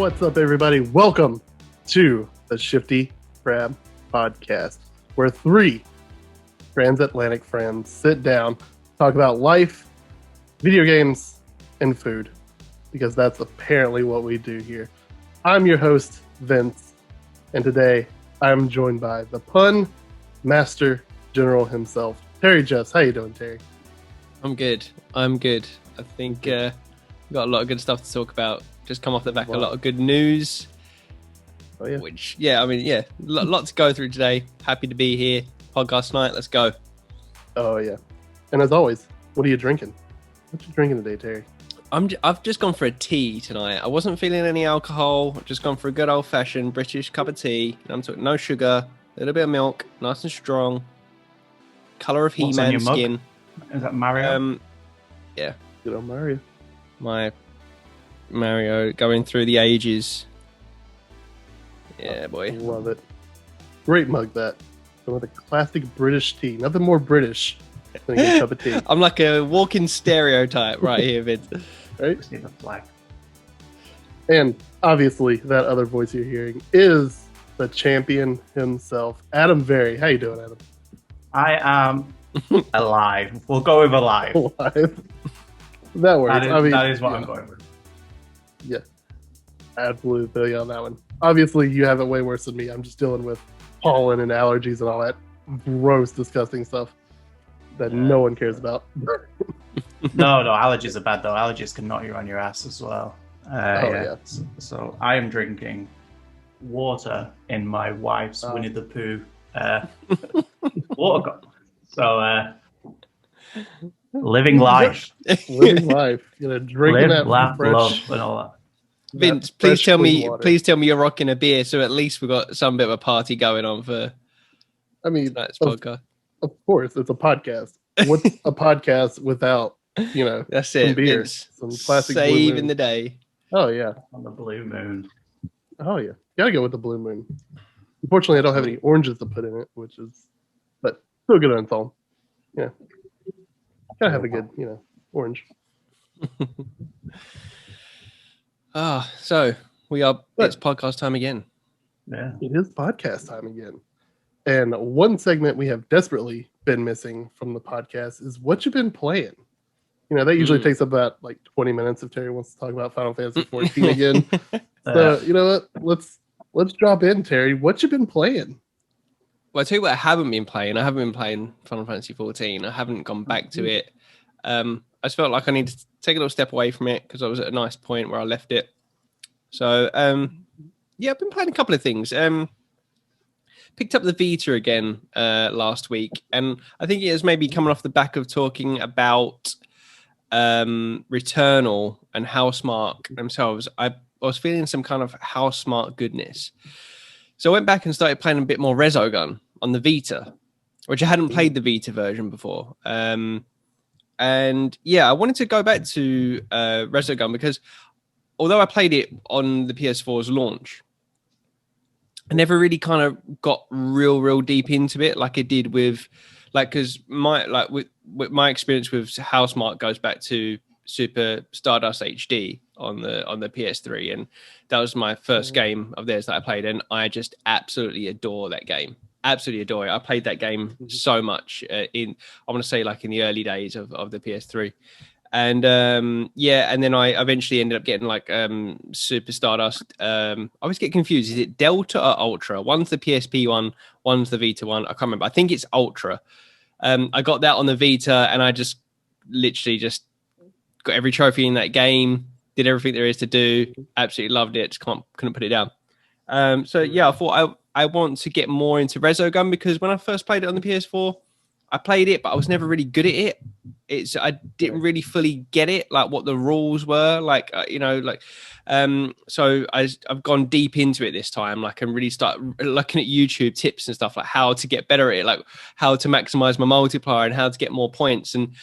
What's up, everybody? Welcome to the Shifty Crab Podcast, where three transatlantic friends sit down, talk about life, video games, and food, because that's apparently what we do here. I'm your host, Vince, and today I'm joined by the pun master general himself, Terry Jess. How you doing, Terry? I'm good. I think we've got a lot of good stuff to talk about. Just come off the back of a lot of good news. Oh, yeah. Lot to go through today. Happy to be here. Podcast night, let's go. Oh, yeah. And as always, what are you drinking? What you drinking today, Terry? I've just gone for a tea tonight. I wasn't feeling any alcohol. I've just gone for a good old-fashioned British cup of tea. I'm talking no sugar, a little bit of milk, nice and strong. Colour of He-Man skin. Is that Mario? Yeah. Good old Mario. My Mario going through the ages. Yeah, boy. Love it. Great mug, that. With a classic British tea. Nothing more British than a good cup of tea. I'm like a walking stereotype right here, Vince. Right? Just need a flag. And obviously, that other voice you're hearing is the champion himself, Adam Very. How you doing, Adam? I am alive. We'll go with alive. Alive. That works. That is what I'm going with. Yeah. Absolutely feel you on that one. Obviously, you have it way worse than me. I'm just dealing with pollen and allergies and all that gross, disgusting stuff that no one cares about. No, allergies are bad, though. Allergies can knock you on your ass as well. Yeah. So I am drinking water in my wife's Winnie the Pooh water cup. So, living life. Living life. You know, drinking Live, that laugh, fresh, love, and all that. Vince, that please tell me water. you're rocking a beer, so at least we've got some bit of a party going on for I mean, tonight's podcast. Of course, it's a podcast. What's a podcast without, That's some it, beer, Vince. some classic Blue Saving Moon. the day. Oh, yeah. On the blue moon. Oh, yeah. Gotta go with the Blue Moon. Unfortunately, I don't have any oranges to put in it, but still good on its own. Yeah. Gotta have a good, orange. So it's podcast time again. Yeah. It is podcast time again. And one segment we have desperately been missing from the podcast is what you've been playing. That usually takes about 20 minutes if Terry wants to talk about Final Fantasy 14 again. So, you know what? Let's drop in, Terry. What you been playing? Well, I'll tell you what I haven't been playing. I haven't been playing Final Fantasy 14. I haven't gone back to it. I just felt like I needed to take a little step away from it because I was at a nice point where I left it. So, I've been playing a couple of things. Picked up the Vita again last week, and I think it is maybe coming off the back of talking about Returnal and Housemarque themselves. I was feeling some kind of Housemarque goodness. So I went back and started playing a bit more Resogun on the Vita, which I hadn't played the Vita version before. I wanted to go back to Resogun because although I played it on the PS4's launch, I never really kind of got real deep into it like I did with, because with my experience with Housemarque goes back to Super Stardust HD on the PS3, and that was my first game of theirs that I played, and I just absolutely adore that game. Absolutely adore it. I played that game so much in the early days of the PS3. And and then I eventually ended up getting Super Stardust. I always get confused. Is it Delta or Ultra? One's the PSP one, one's the Vita one. I can't remember. I think it's Ultra. I got that on the Vita, and I just literally just got every trophy in that game, did everything there is to do. Absolutely loved it. Just couldn't put it down. I thought I want to get more into Resogun because when I first played it on the PS4, I played it, but I was never really good at it. I didn't really fully get it, what the rules were, So I've gone deep into it this time, and really start looking at YouTube tips and stuff, how to get better at it, how to maximize my multiplier and how to get more points and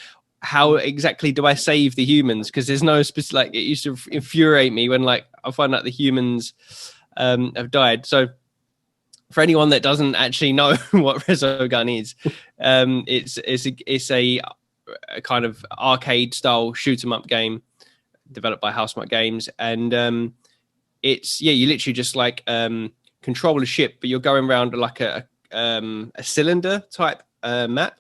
how exactly do I save the humans? Because there's no specific. It used to infuriate me when I find out the humans have died. So for anyone that doesn't actually know what Resogun is, it's a kind of arcade style shoot 'em up game developed by Housemarque Games, and it's you literally just like control a ship, but you're going around like a cylinder type map,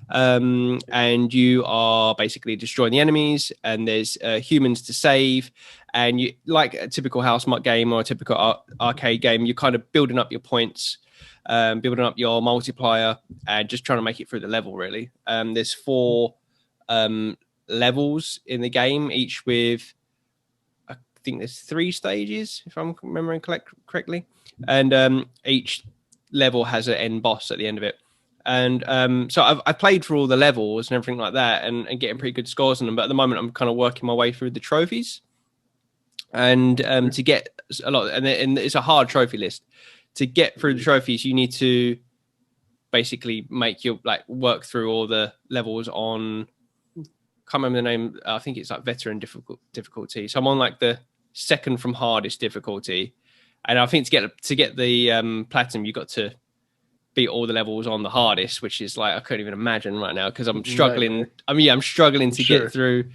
and you are basically destroying the enemies, and there's humans to save, and you like a typical house mark game or a typical arcade game, you're kind of building up your points, building up your multiplier, and just trying to make it through the level. Really, there's 4 levels in the game, each with I think there's 3 stages if I'm remembering correctly, and each level has an end boss at the end of it. And so I've played through all the levels and everything like that, and getting pretty good scores on them. But at the moment, I'm kind of working my way through the trophies, and to get a lot, and it's a hard trophy list. To get through the trophies, you need to basically make your work through all the levels on. Can't remember the name. I think it's like veteran difficulty. So I'm on like the second from hardest difficulty, and I think to get the platinum, you got to beat all the levels on the hardest, which is like I couldn't even imagine right now because I'm struggling. I'm struggling to get through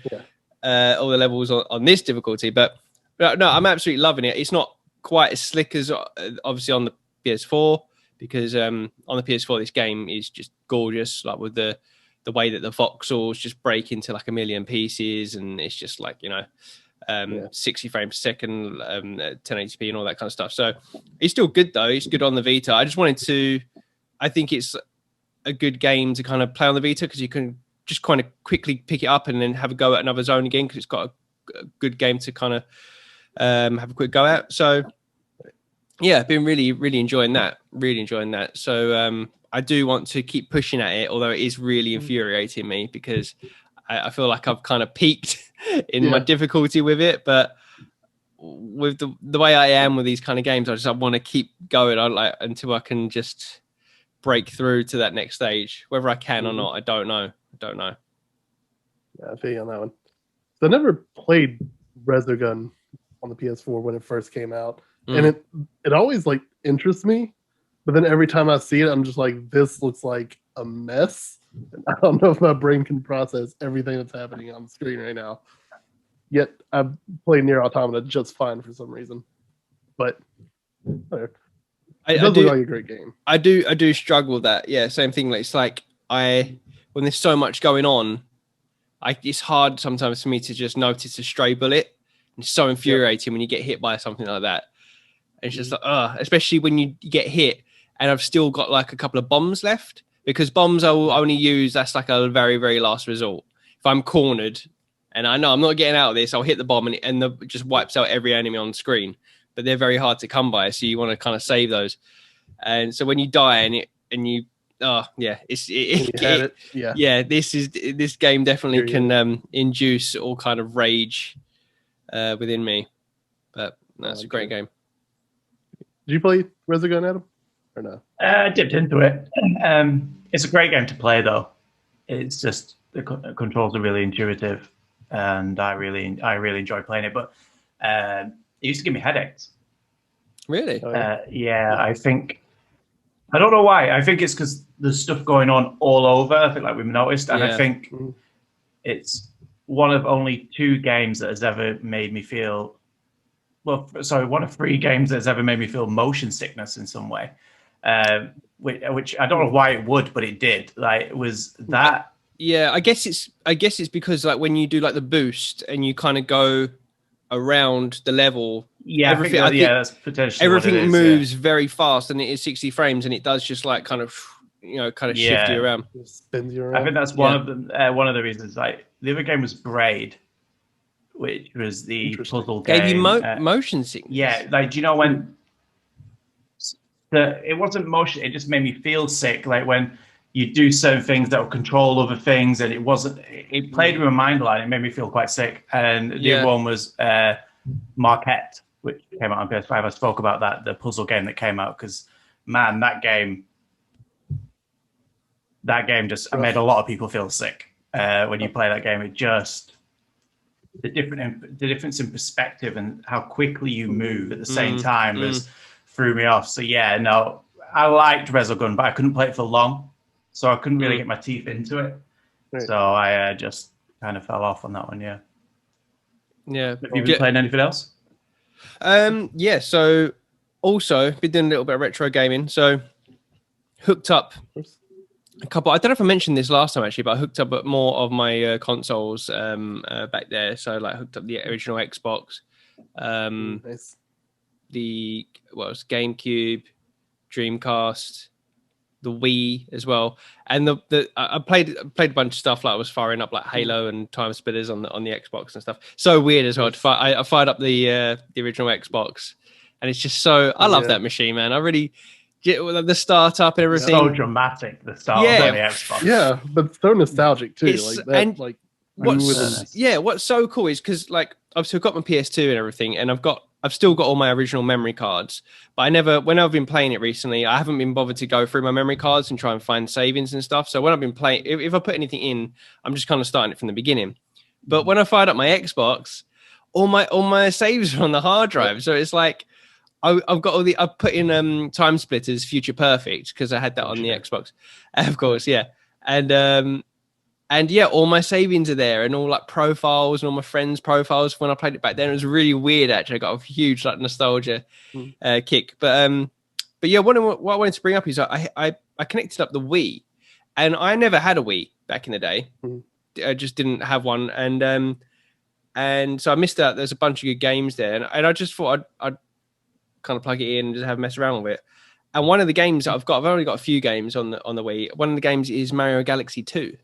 all the levels on this difficulty. But no, I'm absolutely loving it. It's not quite as slick as obviously on the PS4 because on the PS4 this game is just gorgeous, like with the way that the voxels just break into like a million pieces, and it's just like 60 frames per second, 1080p and all that kind of stuff. So it's still good though. It's good on the Vita. I think it's a good game to kind of play on the Vita because you can just kind of quickly pick it up and then have a go at another zone again because it's got a good game to kind of have a quick go at. So yeah, I've been really, really enjoying that. So I do want to keep pushing at it, although it is really infuriating me because I feel like I've kind of peaked in my difficulty with it. But with the way I am with these kind of games, I want to keep going. Until I can just break through to that next stage. Whether I can or not, I don't know. Yeah, I feel you on that one. So I never played Resogun on the PS4 when it first came out, and it always like interests me. But then every time I see it, I'm just like, this looks like a mess. And I don't know if my brain can process everything that's happening on the screen right now. Yet I've played Nier Automata just fine for some reason. But whatever. It does look like a great game. I do struggle with that. Yeah, same thing. It's like when there's so much going on, it's hard sometimes for me to just notice a stray bullet. It's so infuriating when you get hit by something like that. And it's just like, especially when you get hit and I've still got like a couple of bombs left, because bombs I will only use, that's like a very, very last resort. If I'm cornered and I know I'm not getting out of this, I'll hit the bomb and it just wipes out every enemy on the screen. But they're very hard to come by, so you want to kind of save those. And so when you die this game definitely can induce all kind of rage within me. But no, it's a great game. Did you play Resogun, Adam, or no? I dipped into it. It's a great game to play, though. It's just the controls are really intuitive, and I really enjoy playing it. But it used to give me headaches. Really? I think I don't know why. I think it's because there's stuff going on all over. I think like we've noticed, and I think it's one of only 2 games that has ever made me feel. One of 3 games that has ever made me feel motion sickness in some way. Which I don't know why it would, but it did. Like it was that. Yeah, I guess it's because like when you do like the boost and you kind of go around the level. Yeah, I think that's potentially everything moves very fast, and it is 60 frames, and it does just like kind of shift you around. Spins you around. I think that's one of the reasons. Like the other game was Braid, which was the puzzle game. Gave you motion sickness. Yeah, like do you know when it wasn't motion, it just made me feel sick. Like when you do certain things that will control other things, and it played with my mind a lot. It made me feel quite sick. And the other one was Marquette, which came out on PS5. I spoke about that, the puzzle game that came out, because man, that game just made a lot of people feel sick when you play that game. It just the difference in perspective and how quickly you move at the same time just threw me off. So yeah, no, I liked Resogun, but I couldn't play it for long, so I couldn't really get my teeth into it. Right. So I just kind of fell off on that one. Yeah. Yeah. Have you been playing anything else? Yeah. So also been doing a little bit of retro gaming. So hooked up a couple. I don't know if I mentioned this last time actually, but I hooked up more of my consoles back there. So like hooked up the original Xbox, Nice. the GameCube, Dreamcast, the Wii as well, and I played a bunch of stuff. Like I was firing up like Halo and Time Splitters on the Xbox and stuff. So weird as well. I fired up the original Xbox, and it's just so I love that machine, man. I really get the startup and everything. So dramatic, the start of the Xbox. Yeah, but so nostalgic too. What's so cool is because like I've still got my PS2 and everything, and I've still got all my original memory cards, but when I've been playing it recently, I haven't been bothered to go through my memory cards and try and find savings and stuff. So when I've been playing, if I put anything in, I'm just kind of starting it from the beginning. But when I fired up my Xbox, all my saves are on the hard drive. So it's like I've put in Time Splitters Future Perfect because I had that on the Xbox, of course, yeah, and yeah, all my savings are there, and all like profiles and all my friends' profiles. When I played it back then, it was really weird. Actually, I got a huge like nostalgia kick. But yeah, what I wanted to bring up is I connected up the Wii, and I never had a Wii back in the day. I just didn't have one, and so I missed out. There's a bunch of good games there, and I just thought I'd kind of plug it in and just have a mess around with it. And one of the games that I've only got a few games on the Wii. One of the games is Mario Galaxy 2.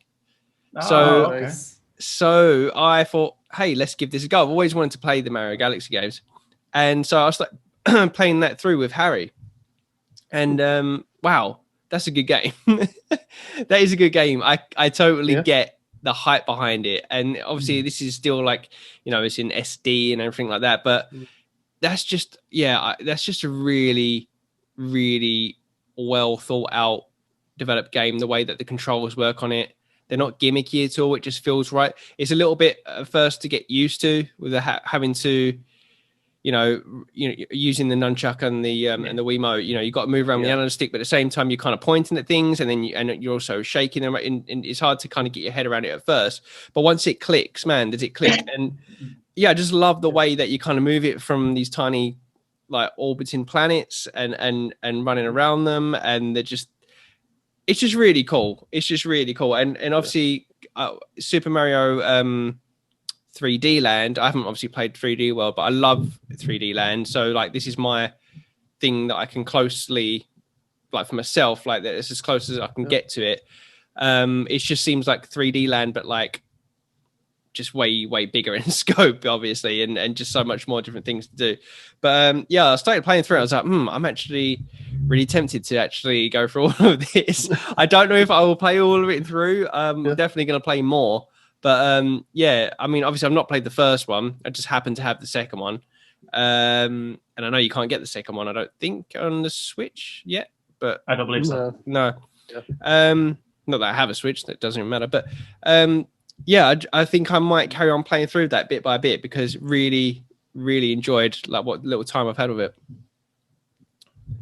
So I thought, hey, let's give this a go. I've always wanted to play the Mario Galaxy games, and so I was like playing that through with Harry. And wow, that's a good game. That is a good game. I totally get the hype behind it, and obviously this is still like it's in SD and everything like that. But that's just a really, really well thought out, developed game. The way that the controls work on it. They're not gimmicky at all. It just feels right. It's a little bit first to get used to with having to, using the nunchuck and the Wiimote. You've got to move around with the analog stick, but at the same time you're kind of pointing at things, and then you're also shaking them. And it's hard to kind of get your head around it at first. But once it clicks, man, does it click? And yeah, I just love the way that you kind of move it from these tiny, like orbiting planets and running around them, and it's just really cool. It's just really cool. And obviously Super Mario 3D Land, I haven't obviously played 3D World, but I love 3D Land. So like this is my thing that I can closely, like for myself, like that it's as close as I can get to it. It just seems like 3D Land, but like just way bigger in scope, obviously, and just so much more different things to do. But yeah, I started playing through it. I was like, I'm actually really tempted to actually go through all of this. I don't know if I will play all of it through. I'm definitely going to play more. But yeah, I mean, obviously I've not played the first one. I just happened to have the second one. And I know you can't get the second one, I don't think, on the Switch yet. But I don't believe so. No. Yeah. Not that I have a Switch, that doesn't even matter. But yeah, I think I might carry on playing through that bit by bit because really, really enjoyed like what little time I've had with it.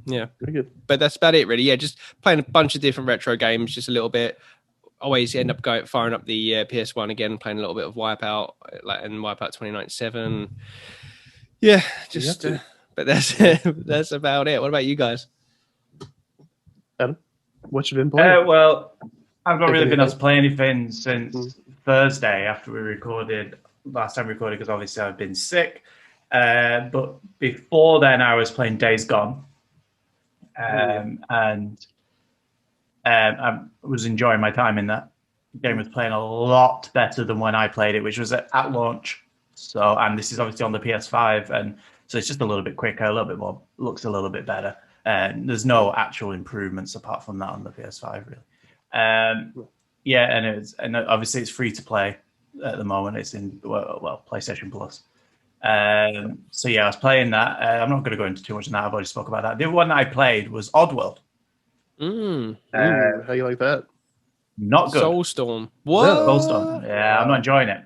Yeah, very good. But that's about it, really. Yeah, just playing a bunch of different retro games, just a little bit. Always end up firing up the PS1 again, playing a little bit of Wipeout, and Wipeout 2097. Yeah, just. But that's about it. What about you guys? Adam, what you been playing? Well, I've not really been able to play anything since Thursday after we recorded last time we recorded because obviously I've been sick. But before then, I was playing Days Gone, and I was enjoying my time in that. The game was playing a lot better than when I played it, which was at launch. So, and this is obviously on the PS5, and so it's just a little bit quicker, a little bit more, looks a little bit better. And there's no actual improvements apart from that on the PS5, really. Yeah, and obviously it's free to play at the moment. It's in PlayStation Plus. So yeah, I was playing that. I'm not going to go into too much on that. I've already spoke about that. The other one that I played was Oddworld. How you like that? Not good. Soulstorm. What? Soulstorm. Yeah, I'm not enjoying it.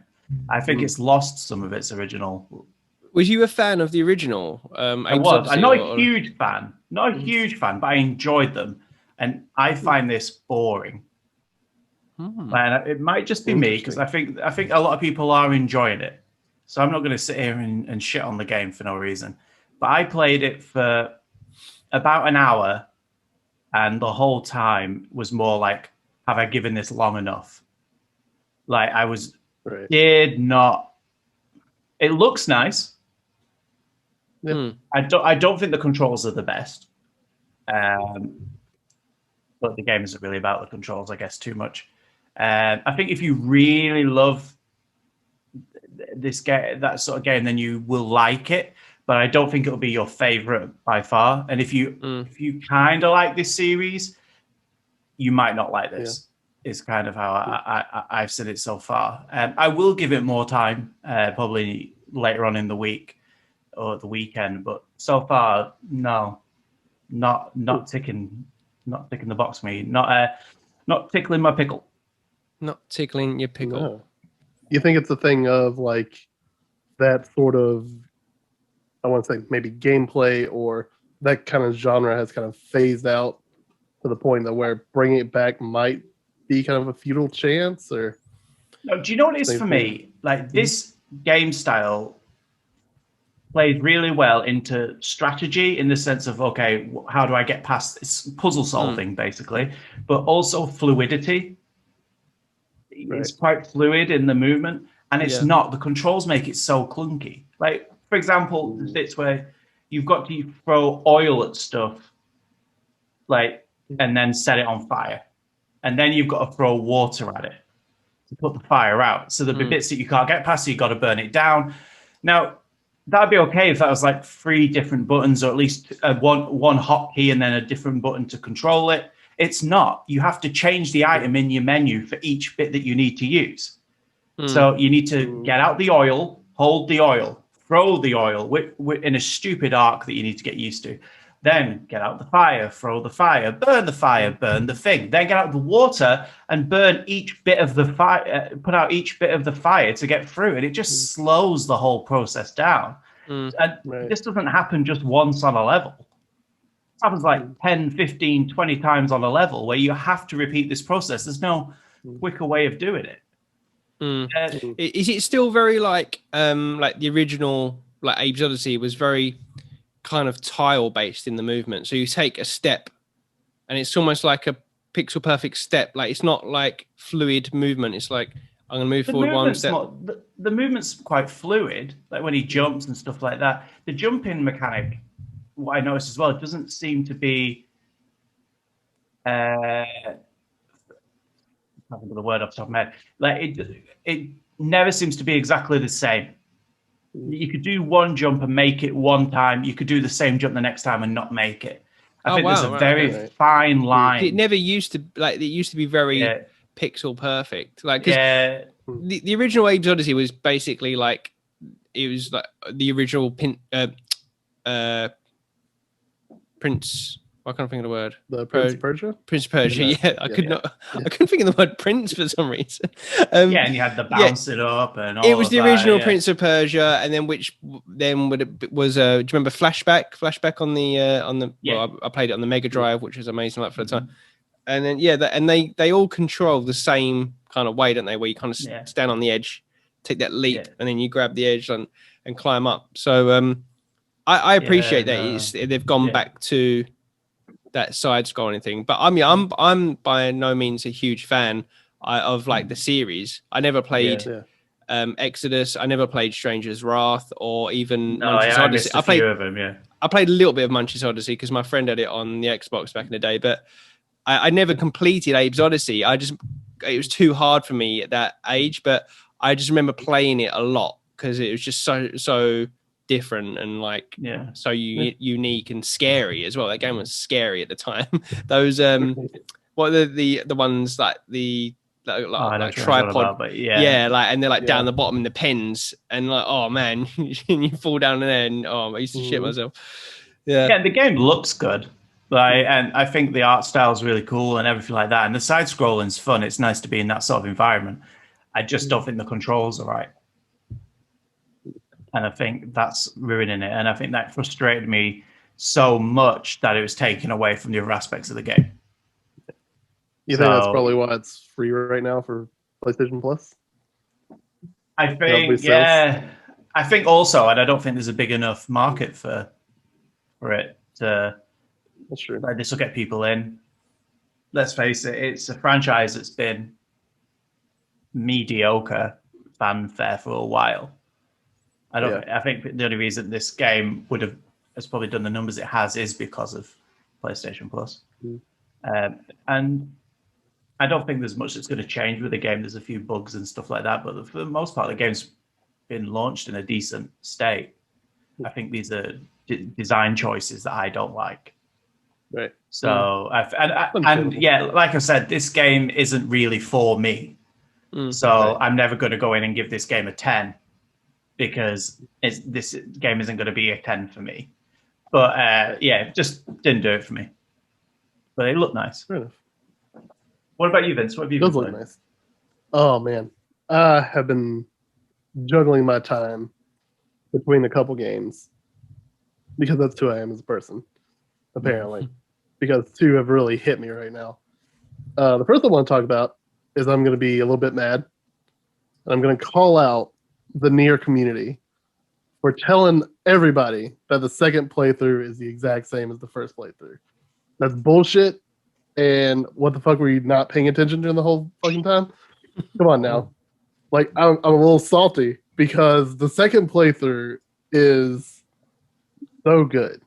I think it's lost some of its original. Was you a fan of the original? I was. I'm not a huge fan. Not a huge fan, but I enjoyed them. And I find this boring. And it might just be me because I think a lot of people are enjoying it. so I'm not going to sit here and shit on the game for no reason. But I played it for about an hour, and the whole time was more like, have I given this long enough? Like I was, did not. It looks nice. I don't think the controls are the best. But the game isn't really about the controls, I guess, too much. I think if you really love this game, that sort of game, then you will like it. But I don't think it'll be your favorite by far. And if you kind of like this series, you might not like this. Is kind of how I've said it so far. I will give it more time, probably later on in the week or the weekend. But so far, no, not ticking the box for me. Not tickling my pickle. Not tickling your pickle. No. You think it's a thing of like that sort of, I want to say maybe gameplay or that kind of genre has kind of phased out to the point that where bringing it back might be kind of a futile chance? Or no, do you know what it is for me? Like this game style plays really well into strategy in the sense of, okay, how do I get past this? Puzzle solving, basically, but also fluidity. It's quite fluid in the movement, and it's not. The controls make it so clunky. Like, for example, the bits where you've got to throw oil at stuff, like, and then set it on fire. And then you've got to throw water at it to put the fire out. So there'll be bits that you can't get past, so you've got to burn it down. Now, that'd be okay if that was like 3 different buttons, or at least one hotkey and then a different button to control it. It's not. You have to change the item in your menu for each bit that you need to use. So you need to get out the oil, hold the oil, throw the oil in a stupid arc that you need to get used to. Then get out the fire, throw the fire, burn the thing. Then get out the water and burn each bit of the fire, put out each bit of the fire to get through. And it just slows the whole process down. And this doesn't happen just once on a level. It happens like 10, 15, 20 times on a level where you have to repeat this process. There's no quicker way of doing it. Is it still very like the original, like Abe's Odyssey was very kind of tile based in the movement? So you take a step and it's almost like a pixel perfect step. Like it's not like fluid movement. It's like I'm going to move forward one step. The movement's quite fluid, like when he jumps and stuff like that. The jumping mechanic, what I noticed as well, it doesn't seem to be I can't think of the word off the top of my head. Like it never seems to be exactly the same. You could do one jump and make it one time. You could do the same jump the next time and not make it. I think there's a very fine line. It never used to like. It used to be very pixel perfect. Like the original Abe's Odyssey was basically like it was like the original Prince. I can't think of the word. The Prince of Persia? Prince of Persia, I couldn't think of the word Prince for some reason. And you had the bounce it up and all. It was the original Prince of Persia, and then which then was do you remember Flashback? Flashback on the well, I played it on the Mega Drive, which was amazing like for the time. And then and they all control the same kind of way, don't they? Where you kind of stand on the edge, take that leap, and then you grab the edge and climb up. So I appreciate that they've gone back to that side scrolling thing, but I'm by no means a huge fan of like the series. I never played Exodus. I never played Stranger's Wrath or even Munch's Odyssey. I played a few of them, I played a little bit of Munch's Odyssey because my friend had it on the Xbox back in the day, but I never completed Abe's Odyssey. It was too hard for me at that age, but I just remember playing it a lot because it was just so different and like so unique and scary as well. That game was scary at the time. Those what are the ones like the like tripod, but like, and they're like down the bottom in the pens and like, oh man, you fall down there and I used to shit myself. The game looks good, like, and I think the art style is really cool and everything like that, and the side scrolling's fun. It's nice to be in that sort of environment. I just don't think the controls are right. And I think that's ruining it. And I think that frustrated me so much that it was taken away from the other aspects of the game. You think that's probably why it's free right now for PlayStation Plus? I think, I think also, and I don't think there's a big enough market for it to. That's true. Like, this will get people in. Let's face it, it's a franchise that's been mediocre fanfare for a while. I think the only reason this game has probably done the numbers it has is because of PlayStation Plus. And I don't think there's much that's going to change with the game. There's a few bugs and stuff like that, but for the most part, the game's been launched in a decent state. I think these are design choices that I don't like. Right. So, and like I said, this game isn't really for me. So I'm never going to go in and give this game a 10 because this game isn't going to be a 10 for me. But just didn't do it for me. But it looked nice. Fair enough. What about you, Vince? What have you been playing? Look nice. Oh man, I have been juggling my time between a couple games because that's who I am as a person, apparently. Because two have really hit me right now. The first I want to talk about is I'm going to be a little bit mad. And I'm going to call out the Nier community for telling everybody that the second playthrough is the exact same as the first playthrough. That's bullshit. And what the fuck were you not paying attention during the whole fucking time? Come on now. Like, I'm a little salty because the second playthrough is so good.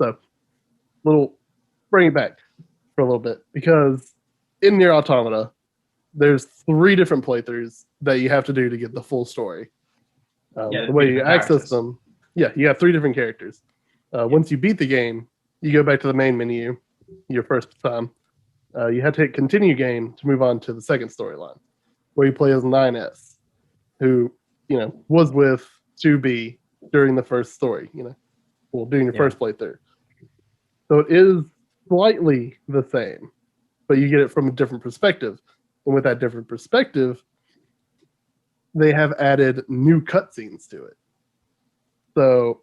So, bring it back for a little bit because in Nier Automata, there's 3 different playthroughs that you have to do to get the full story. The way you access them, you have 3 different characters. Once you beat the game, you go back to the main menu your first time. You have to hit continue game to move on to the second storyline, where you play as 9S, who was with 2B during the first story. During your first playthrough. So it is slightly the same, but you get it from a different perspective. And with that different perspective, they have added new cutscenes to it. So,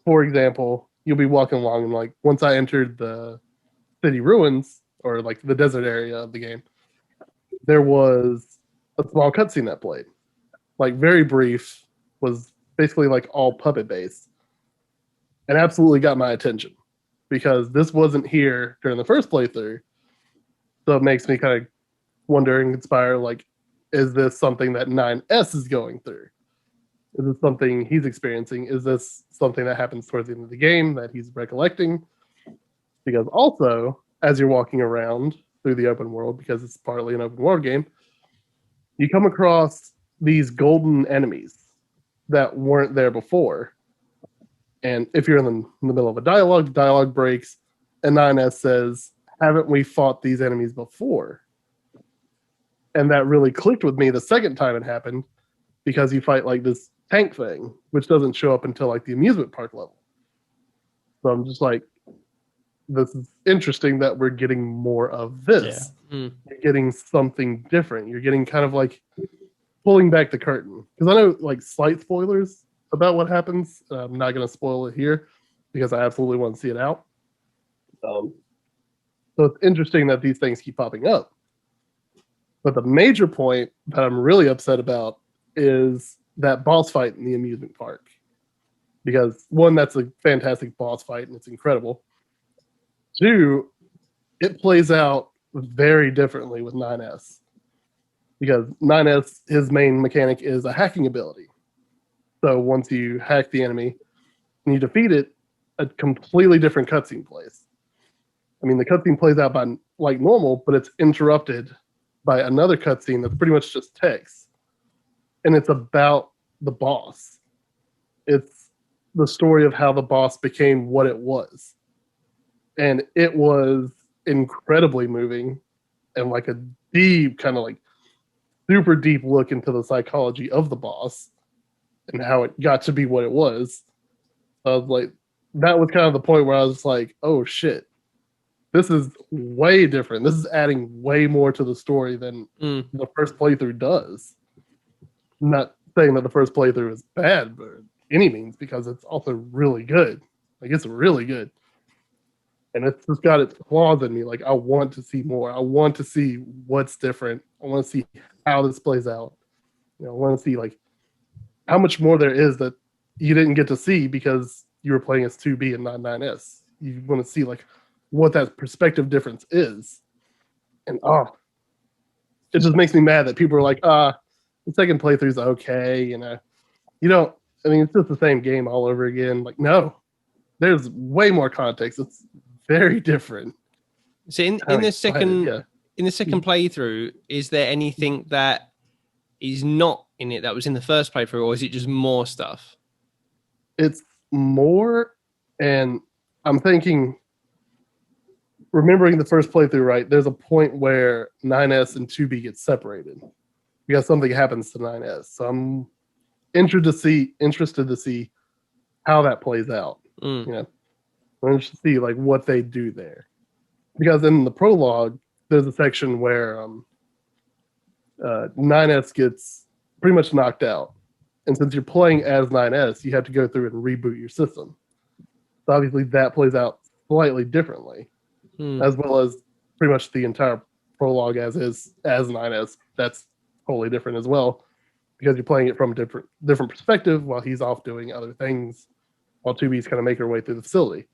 for example, you'll be walking along and once I entered the city ruins or the desert area of the game, there was a small cutscene that played. Very brief, was basically all puppet based. And absolutely got my attention because this wasn't here during the first playthrough. So it makes me kind of wonder and inspire, is this something that 9S is going through? Is this something he's experiencing? Is this something that happens towards the end of the game that he's recollecting? Because also, as you're walking around through the open world, because it's partly an open world game, you come across these golden enemies that weren't there before. And if you're in the middle of a dialogue, the dialogue breaks, and 9S says, haven't we fought these enemies before? And that really clicked with me the second time it happened, because you fight this tank thing, which doesn't show up until the amusement park level. So I'm just this is interesting that we're getting more of this. You're getting something different. You're getting kind of pulling back the curtain. Because I know slight spoilers about what happens. I'm not going to spoil it here because I absolutely want to see it out. So it's interesting that these things keep popping up. But the major point that I'm really upset about is that boss fight in the amusement park. Because 1, that's a fantastic boss fight and it's incredible. 2, it plays out very differently with 9S. Because 9S, his main mechanic is a hacking ability. So once you hack the enemy and you defeat it, a completely different cutscene plays. I mean, the cutscene plays out by normal, but it's interrupted by another cutscene that's pretty much just text. And it's about the boss. It's the story of how the boss became what it was. And it was incredibly moving and a deep kind of super deep look into the psychology of the boss and how it got to be what it was. I was that was kind of the point where I was oh shit, this is way different. This is adding way more to the story than the first playthrough does. I'm not saying that the first playthrough is bad by any means, because it's also really good. It's really good. And it's just got its flaws in me. I want to see more. I want to see what's different. I want to see how this plays out. I want to see how much more there is that you didn't get to see because you were playing as 2B and not 9S. You want to see like what that perspective difference is. And it just makes me mad that people are like, the second playthrough's okay, you know. You don't, I mean, it's just the same game all over again. Like, no, there's way more context. It's very different. So in the second playthrough, is there anything that is not in it that was in the first playthrough, or is it just more stuff? It's more, and I'm thinking, remembering the first playthrough, right? There's a point where 9S and 2B get separated because something happens to 9S. So I'm interested to see how that plays out. You know, I'm interested to see like what they do there, because in the prologue there's a section where 9S gets pretty much knocked out, and since you're playing as 9S, you have to go through and reboot your system. So obviously that plays out slightly differently, as well as pretty much the entire prologue as 9S. That's totally different as well, because you're playing it from a different perspective while he's off doing other things, while 2B's kind of making her way through the facility.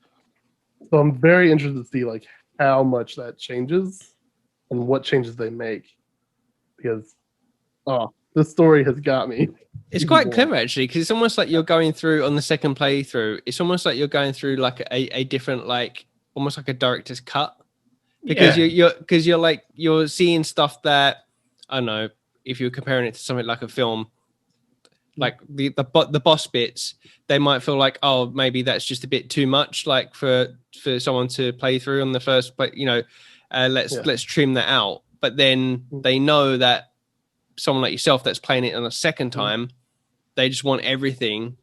So I'm very interested to see like how much that changes and what changes they make, because this story has got me. It's quite clever actually, because it's almost like you're going through on the second playthrough. It's almost like you're going through like a different, like almost like a director's cut, because you're seeing stuff that, I don't know, if you're comparing it to something like a film, like the boss bits, they might feel like, oh, maybe that's just a bit too much, like for someone to play through on the first play, you know, let's trim that out. But then they know that someone like yourself that's playing it on a second time, they just want everything,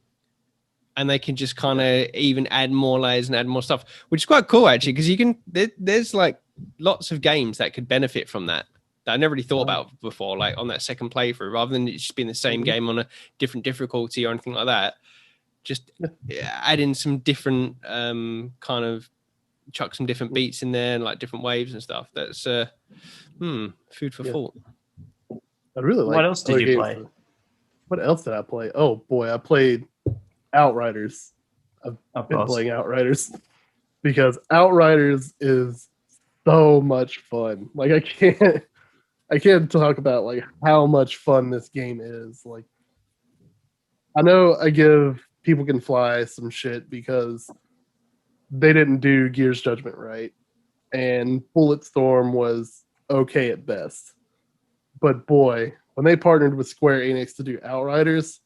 and they can just kind of even add more layers and add more stuff, which is quite cool actually, because you can there's like lots of games that could benefit from that I never really thought about before, like on that second playthrough, rather than it just being the same game on a different difficulty or anything like that. Just add in some different kind of chuck some different beats in there and like different waves and stuff. That's food for thought. I really like. What else did you play? What else did I play? Oh boy, I played Outriders. I've been playing Outriders because Outriders is so much fun. Like I can't talk about like how much fun this game is. Like, I know I give People Can Fly some shit because they didn't do Gears Judgment right, and Bulletstorm was okay at best. But boy, when they partnered with Square Enix to do Outriders,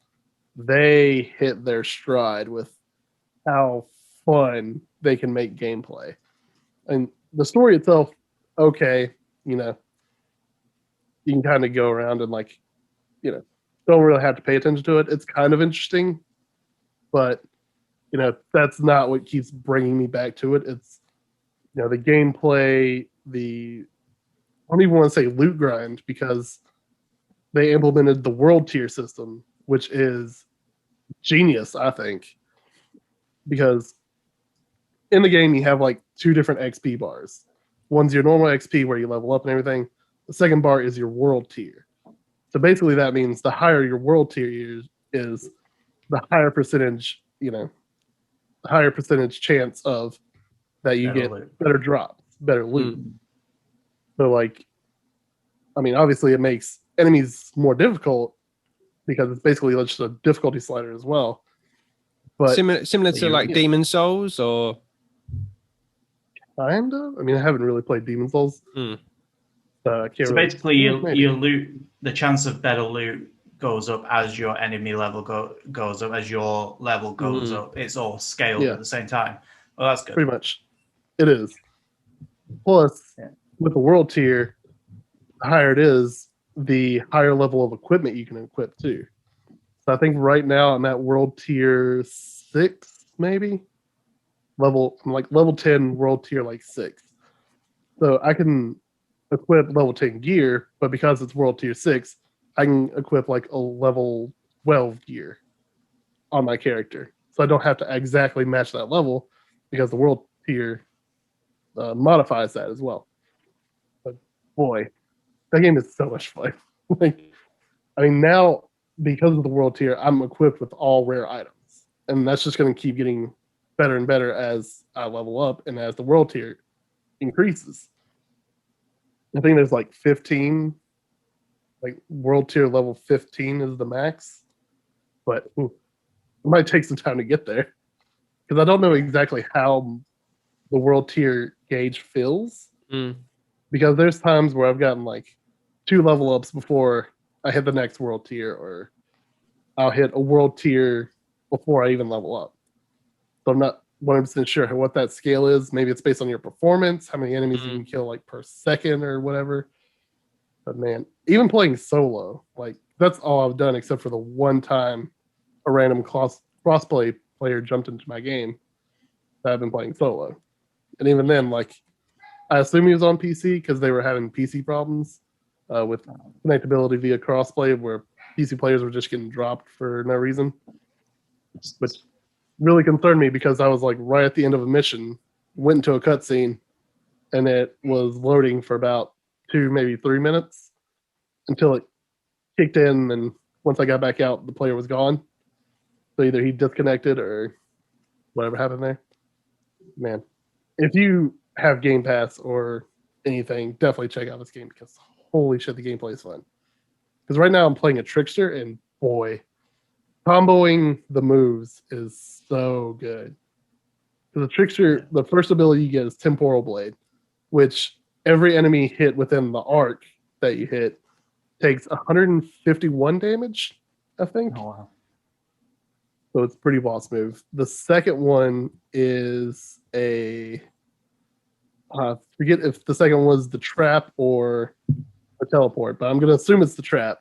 they hit their stride with how fun they can make gameplay. And the story itself, okay, you know, you can kind of go around and like, you know, don't really have to pay attention to it. It's kind of interesting, but you know, that's not what keeps bringing me back to it. It's, you know, the gameplay, I don't even want to say loot grind, because they implemented the world tier system, which is genius, I think, because in the game you have like two different XP bars. One's your normal XP where you level up and everything. The second bar is your world tier. So basically that means the higher your world tier is, the higher percentage, you know, the higher percentage chance of that you get better drops, better loot. So like, I mean, obviously it makes enemies more difficult because it's basically just a difficulty slider as well. But similar to like Demon Souls, or kind of. I mean, I haven't really played Demon Souls. So basically, you loot. The chance of better loot goes up as your enemy level goes up, as your level goes up. It's all scaled at the same time. Well, that's good. Pretty much, it is. Plus, with the world tier, the higher it is, the higher level of equipment you can equip too. So I think right now I'm at world tier 6, maybe level 10 world tier like 6. So I can equip level 10 gear, but because it's world tier 6, I can equip like a level 12 gear on my character. So I don't have to exactly match that level because the world tier modifies that as well. But boy, that game is so much fun. Like, I mean, now because of the world tier, I'm equipped with all rare items, and that's just going to keep getting better and better as I level up and as the world tier increases. I think there's like 15, like world tier level 15 is the max, but it might take some time to get there because I don't know exactly how the world tier gauge fills. Because there's times where I've gotten like 2 level ups before I hit the next world tier, or I'll hit a world tier before I even level up. So I'm not 100% sure what that scale is. Maybe it's based on your performance, how many enemies you can kill like per second or whatever. But man, even playing solo, like that's all I've done except for the one time a random crossplay player jumped into my game that I've been playing solo. And even then, like, I assume he was on PC because they were having PC problems with connectability via crossplay, where PC players were just getting dropped for no reason, which really concerned me because I was like right at the end of a mission, went into a cutscene, and it was loading for about 2, maybe 3 minutes until it kicked in, and once I got back out, the player was gone. So either he disconnected or whatever happened there. Man, if you have Game Pass or anything, definitely check out this game because holy shit, the gameplay is fun. Because right now I'm playing a trickster, and boy, comboing the moves is so good. Because the trickster, the first ability you get is Temporal Blade, which every enemy hit within the arc that you hit takes 151 damage, I think. Oh, wow. So it's a pretty boss move. The second one is a forget if the second was the trap or a teleport, but I'm going to assume it's the trap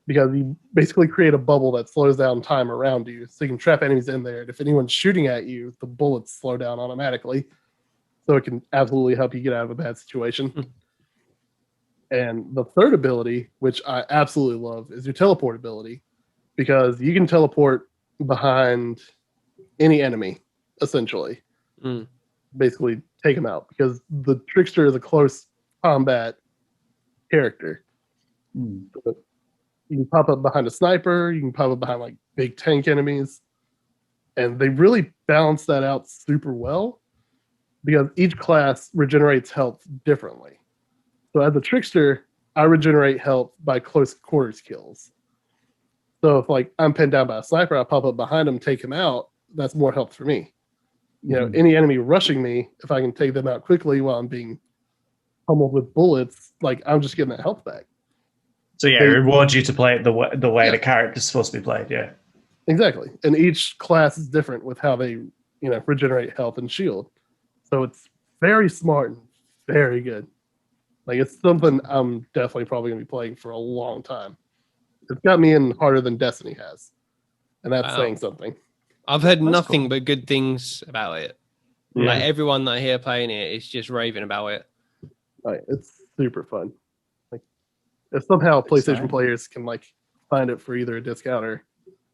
because you basically create a bubble that slows down time around you, so you can trap enemies in there. And if anyone's shooting at you, the bullets slow down automatically, so it can absolutely help you get out of a bad situation. And the third ability, which I absolutely love, is your teleportability, because you can teleport behind any enemy, essentially. Basically take them out, because the trickster is a close combat character. So you can pop up behind a sniper, you can pop up behind like big tank enemies, and they really balance that out super well because each class regenerates health differently. So as a trickster, I regenerate health by close quarters kills. So if like I'm pinned down by a sniper, I pop up behind him, take him out, that's more health for me. You know, any enemy rushing me, if I can take them out quickly while I'm being pummeled with bullets, like I'm just getting that health back. So yeah, it rewards you to play it the way the character's supposed to be played. Yeah, exactly. And each class is different with how they, regenerate health and shield. So it's very smart and very good. Like it's something I'm definitely probably gonna be playing for a long time. It's got me in harder than Destiny has, and that's saying something. I've heard nothing but good things about it. Yeah. Like everyone that I hear playing it is just raving about it. Right, it's super fun. Like if somehow PlayStation players can like find it for either a discount or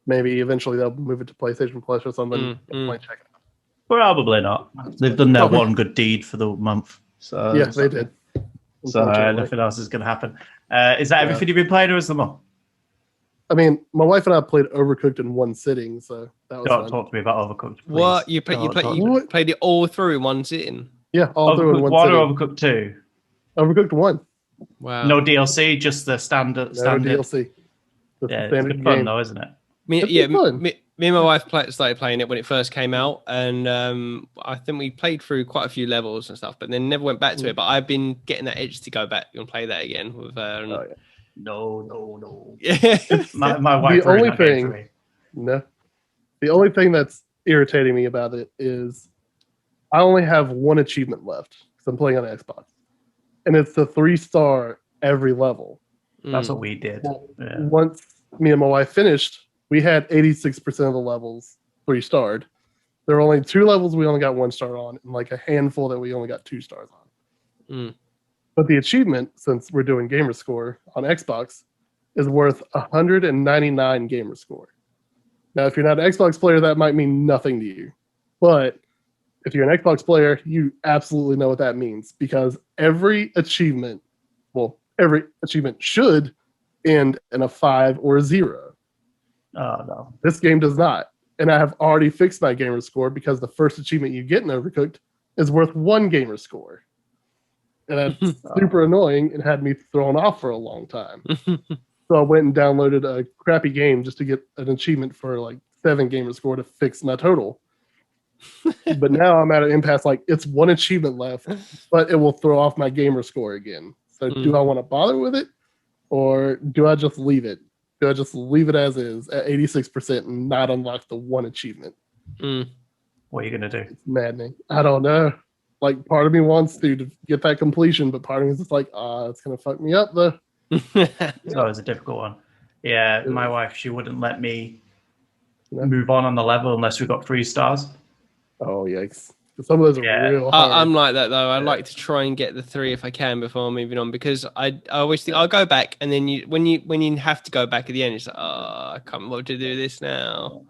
maybe eventually they'll move it to PlayStation Plus or something. Check it out. Probably not. They've done their one good deed for the month. So yeah, they did. So nothing else is going to happen. Is that everything you've been playing, or is there more? I mean, my wife and I played Overcooked in one sitting, so that was Don't fun. talk to me about Overcooked, please. What? You played it all through in one sitting? Yeah, all through in one sitting. sitting. Or Overcooked 2? Overcooked 1. Wow. No DLC, just the standard. No DLC. Yeah, it's good fun though, isn't it? Me and my wife started playing it when it first came out, and I think we played through quite a few levels and stuff, but then never went back to it. But I've been getting that itch to go back and play that again with her. No. Yeah. my wife. The only thing that's irritating me about it is I only have one achievement left because I'm playing on Xbox, and it's the 3-star every level. That's what we did. Well, once me and my wife finished, we had 86% of the levels 3-starred. There were only 2 levels we only got 1 star on, and like a handful that we only got 2 stars on. But the achievement, since we're doing gamer score on Xbox, is worth 199 gamer score. Now, if you're not an Xbox player, that might mean nothing to you. But if you're an Xbox player, you absolutely know what that means, because every achievement should end in a 5 or a 0. Oh no. This game does not. And I have already fixed my gamer score because the first achievement you get in Overcooked is worth 1 gamer score. And that's super annoying and had me thrown off for a long time. So I went and downloaded a crappy game just to get an achievement for like 7 gamer score to fix my total. But now I'm at an impasse, like it's 1 achievement left, but it will throw off my gamer score again. So do I want to bother with it, or do I just leave it? Do I just leave it as is at 86% and not unlock the 1 achievement? What are you gonna do? It's maddening. I don't know. Like part of me wants to get that completion, but part of me is just like, it's gonna fuck me up though. It's always a difficult one. Yeah, my wife, she wouldn't let me move on the level unless we got 3 stars. Oh yikes! Some of those are real hard. I'm like that though. I like to try and get the 3 if I can before moving on, because I always think I'll go back, and then when you have to go back at the end, it's like, I can't what to do this now.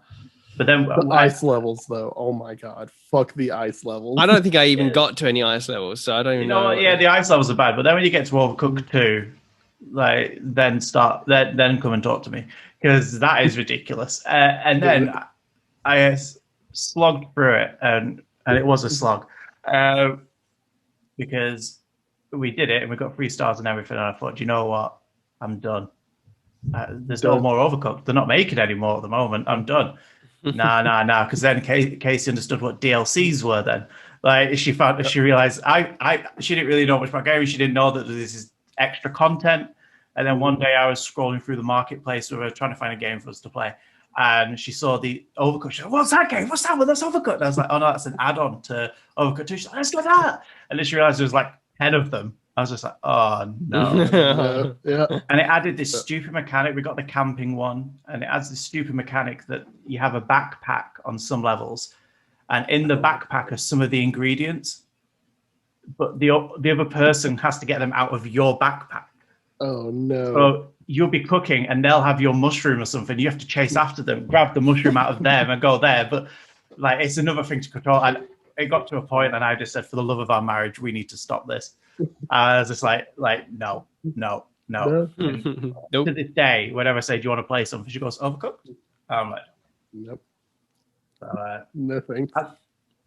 But then the ice levels though, oh my god, fuck the ice levels. I don't think I even got to any ice levels, so I don't even know. Yeah, the ice levels are bad, but then when you get to Overcooked 2, like then come and talk to me, because that is ridiculous. And then I slogged through it, and it was a slog, because we did it and we got 3 stars and everything. And I thought, you know what, I'm done. There's no more Overcooked. They're not making any more at the moment. I'm done. Nah. Because then Casey understood what DLCs were. Then, like she realized she didn't really know much about gaming. She didn't know that this is extra content. And then one day I was scrolling through the marketplace, we were trying to find a game for us to play. And she saw the Overcooked. She said, "What's that game? What's that one? That's Overcooked." And I was like, "Oh no, that's an add-on to Overcooked 2." She's like, "Let's get that." And then she realized there was like 10 of them. I was just like, "Oh no!" Yeah. And it added this stupid mechanic. We got the camping one, and it adds this stupid mechanic that you have a backpack on some levels, and in the backpack are some of the ingredients, but the other person has to get them out of your backpack. Oh no! So you'll be cooking and they'll have your mushroom or something. You have to chase after them, grab the mushroom out of them and go there. But like, it's another thing to control. And it got to a point and I just said, for the love of our marriage, we need to stop this. I was just like, no. Nope. To this day, whenever I say, do you want to play something? She goes, Overcooked? I'm like, nope. So, no thanks. I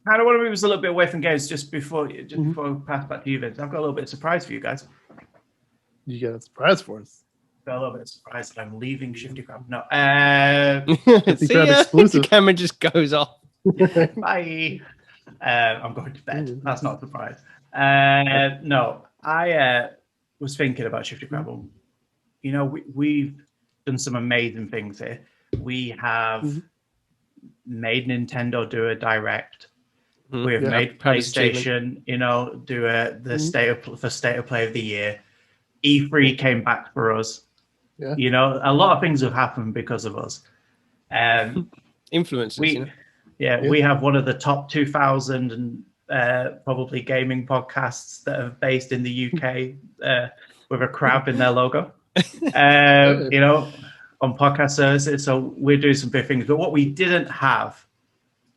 kind of want to move us a little bit away from games just before we pass back to you, Vince. I've got a little bit of surprise for you guys. You got a surprise for us. Got a little bit of surprise that I'm leaving Shifty Crab. No. Shifty Crab exclusive. The camera just goes off. Bye. I'm going to bed. That's not a surprise. No, I was thinking about Shifty Crab. You know, we've done some amazing things here. We have made Nintendo do a direct. We have made PlayStation, do the state of play of the year. E3 came back for us. Yeah. A lot of things have happened because of us. Influences. We have one of the top 2,000 and probably gaming podcasts that are based in the UK with a crab in their logo. On podcast services. So we're doing some big things. But what we didn't have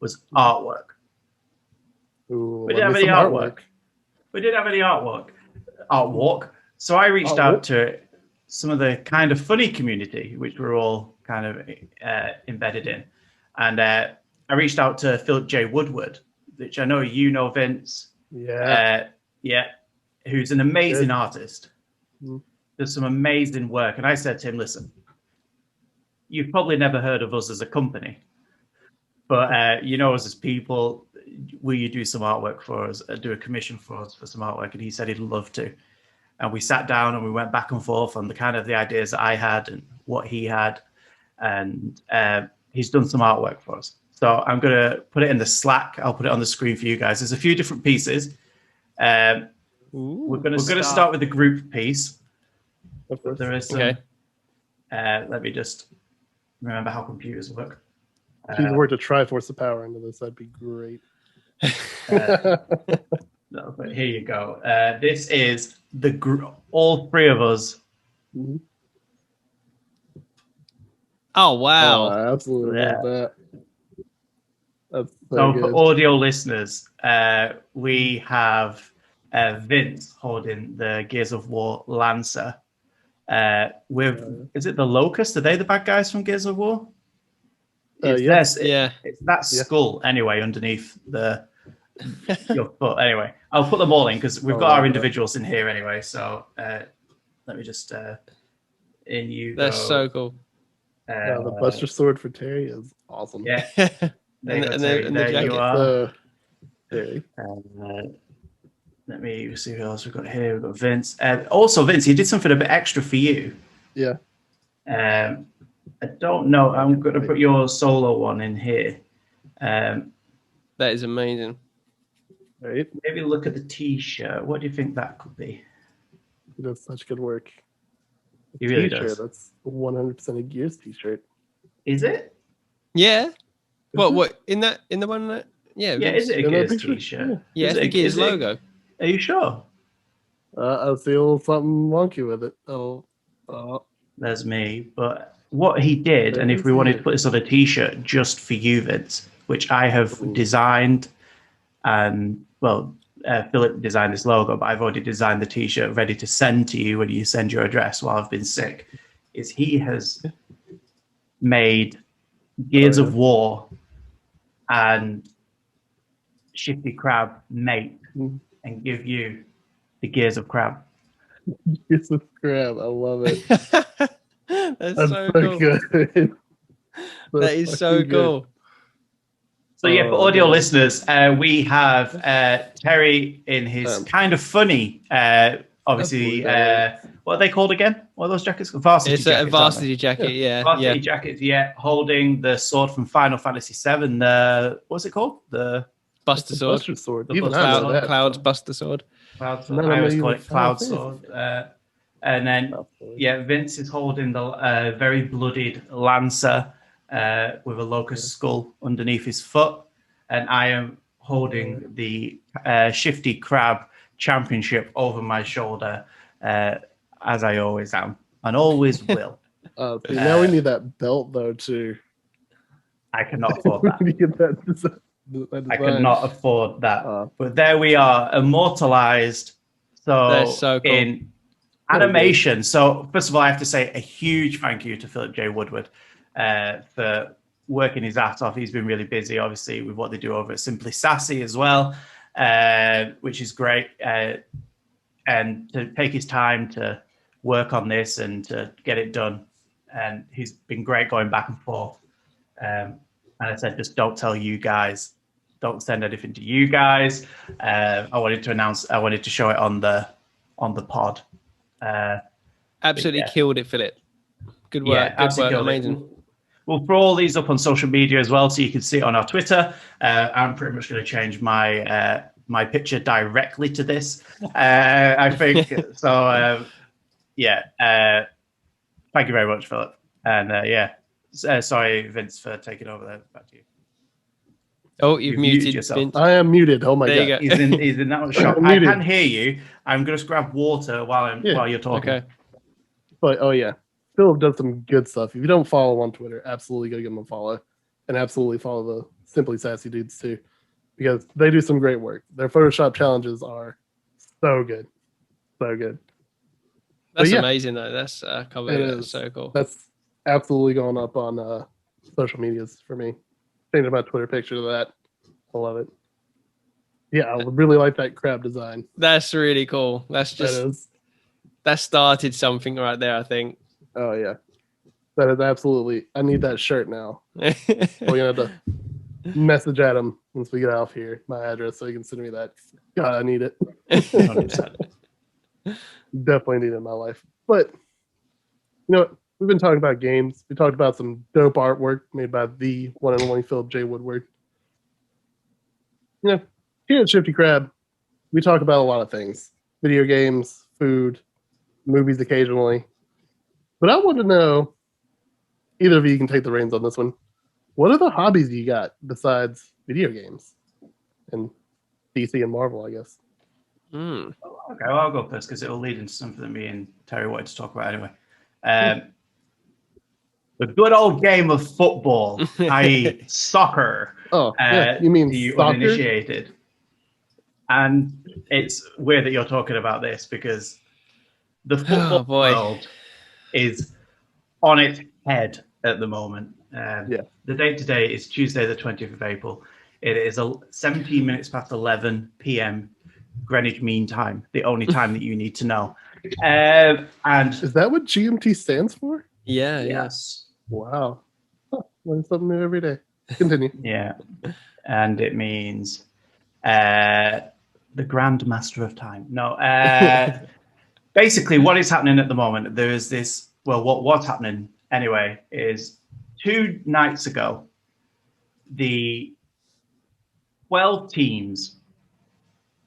was artwork. Ooh, we didn't have any artwork. We didn't have any artwork. So I reached out to some of the kind of funny community, which we're all kind of embedded in. And I reached out to Philip J. Woodward, which I know you know, Vince. Yeah. Who's an amazing artist. Does some amazing work. And I said to him, listen, you've probably never heard of us as a company, but you know us as people. Will you do some artwork for us, do a commission for us for some artwork? And he said he'd love to. And we sat down and we went back and forth on the ideas that I had and what he had. And he's done some artwork for us. So I'm going to put it in the Slack. I'll put it on the screen for you guys. There's a few different pieces. We're going to start with the group piece. Of course. There is some, okay. Let me just remember how computers work. If you were to Triforce the power into this, that'd be great. No, but here you go. This is the all 3 of us. Oh wow! I absolutely love that. That's so for audio listeners, we have Vince holding the Gears of War Lancer. with is it the Locust? Are they the bad guys from Gears of War? Yes. It's that skull anyway underneath your foot. Anyway, I'll put them all in because we've got our individuals in here anyway. So let me just in you. That's so cool. The Buster Sword for Terry is awesome. Yeah. And there the jacket. you are. Terry. Let me see who else we've got here. We've got Vince. Also, Vince, he did something a bit extra for you. Yeah. I don't know. I'm going to put your solo one in here. That is amazing. Right. Maybe look at the T-shirt. What do you think that could be? He does such good work. He really does. That's 100% a Gears T-shirt. Is it? Yeah. What in the one that? Yeah. Yeah. Is it a Gears T-shirt? Yeah, it's the Gears logo. Are you sure? I feel something wonky with it. There's me. But what he did, and if we wanted to put this on a T-shirt just for you, Vince, which I have designed, and Philip designed this logo, but I've already designed the T-shirt ready to send to you when you send your address while I've been sick, is he has made Gears of War and Shifty Crab mate and give you the Gears of Crab. Gears of Crab, I love it. That's so cool. Good. That is so cool. So yeah, for audio listeners, we have Terry in his kind of funny, obviously, what are they called again? What are those jackets called? Varsity it's jackets, a varsity jacket, yeah. Varsity jackets, holding the sword from Final Fantasy VII. What's it called? The Buster Sword. Buster Sword. The Even Cloud's Buster Sword. Cloud Sword. I always call it Cloud Sword. And then, Vince is holding the very bloodied Lancer with a locust skull underneath his foot. And I am holding the Shifty Crab Championship over my shoulder, as I always am and always will. Now we need that belt, though, too. I cannot afford that. We get that design. I could not afford that. But there we are, immortalized. That's so cool. In animation. So first of all, I have to say a huge thank you to Philip J. Woodward for working his ass off. He's been really busy, obviously, with what they do over at Simply Sassy as well, which is great. And to take his time to work on this and to get it done. And he's been great going back and forth. And I said, just don't tell you guys. Don't send anything to you guys. I wanted to show it on the pod. Absolutely killed it, Philip. Good work. Yeah, good work. Amazing. We'll throw all these up on social media as well, so you can see it on our Twitter. I'm pretty much going to change my my picture directly to this. I think so. Thank you very much, Philip. And sorry, Vince, for taking over there. Back to you. Oh, you've muted yourself. Vince. I am muted. Oh my god. You He's in that much shock. I can hear you. I'm going to grab water while you're talking. Okay. But Philip does some good stuff. If you don't follow him on Twitter, absolutely go give him a follow, and absolutely follow the Simply Sassy dudes too, because they do some great work. Their Photoshop challenges are so good, so good. That's amazing though. That's that's so cool. That's absolutely going up on social medias for me. Changing my Twitter picture to that. I love it. Yeah, I would really like that crab design. That's really cool. That started something right there, I think. Oh yeah, that is absolutely. I need that shirt now. We're gonna have to message Adam once we get off here, my address, so he can send me that. God, I need it. Definitely need it in my life. But we've been talking about games. We talked about some dope artwork made by the one and only Philip J. Woodward. Here at Shifty Crab, we talk about a lot of things: video games, food, movies occasionally. But I want to know, either of you can take the reins on this one. What are the hobbies you got besides video games and DC and Marvel, I guess? Okay, well, I'll go first because it will lead into something that me and Terry wanted to talk about anyway. The good old game of football, i.e. soccer. Oh, you mean the soccer? Uninitiated. And it's weird that you're talking about this because the football world is on its head at the moment. The date today is Tuesday, the 20th of April. It is 17 minutes past 11 p.m. Greenwich Mean Time, the only time that you need to know. And is that what GMT stands for? Yeah. Yes. Wow. Learn something new every day. Continue. Yeah. And it means the Grand Master of Time. No. Basically, what is happening at the moment, there is this, well, what's happening anyway is 2 nights ago, the 12 teams,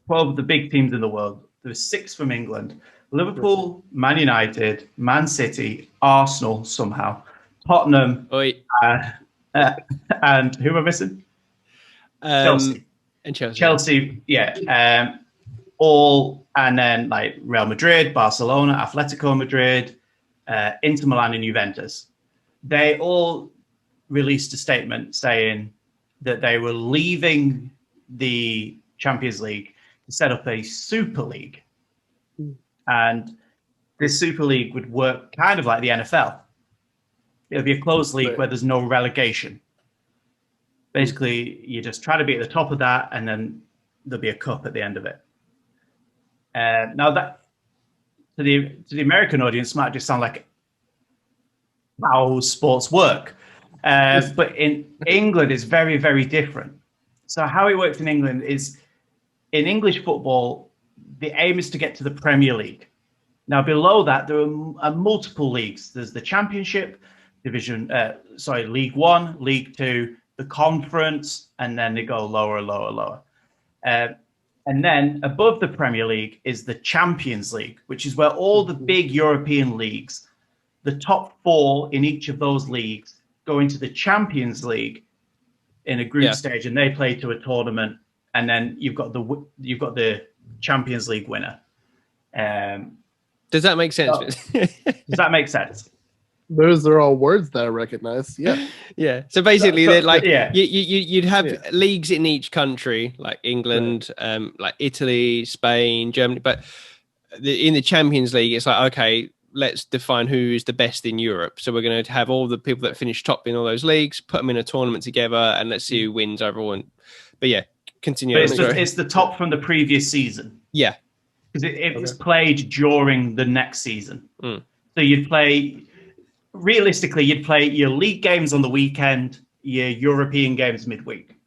12 of the big teams in the world, there were 6 from England, Liverpool, Man United, Man City, Arsenal somehow, Tottenham, and who am I missing? Chelsea. And Chelsea. Chelsea, yeah. All, and then like Real Madrid, Barcelona, Atletico Madrid, Inter Milan, and Juventus. They all released a statement saying that they were leaving the Champions League to set up a Super League. And this Super League would work kind of like the NFL. It would be a closed league where there's no relegation. Basically, you just try to be at the top of that, and then there'll be a cup at the end of it. Now, that to the American audience might just sound like how sports work. But in England, it's very, very different. So how it works in England is, in English football, the aim is to get to the Premier League. Now, below that, there are multiple leagues. There's the Championship, League One, League Two, the Conference, and then they go lower, lower, lower. And then above the Premier League is the Champions League, which is where all the big European leagues, the top 4 in each of those leagues, go into the Champions League in a group stage, and they play to a tournament. And then you've got the Champions League winner. Does that make sense? Does that make sense? Those are all words that I recognize. Yeah. Yeah. So basically, they're like you'd have leagues in each country, like England, like Italy, Spain, Germany. But in the Champions League, it's like, okay, let's define who is the best in Europe. So we're going to have all the people that finish top in all those leagues, put them in a tournament together, and let's see who wins overall. But yeah, continue. But it's the top from the previous season. Yeah. Because it was played during the next season. So you'd play... Realistically, you'd play your league games on the weekend, your European games midweek.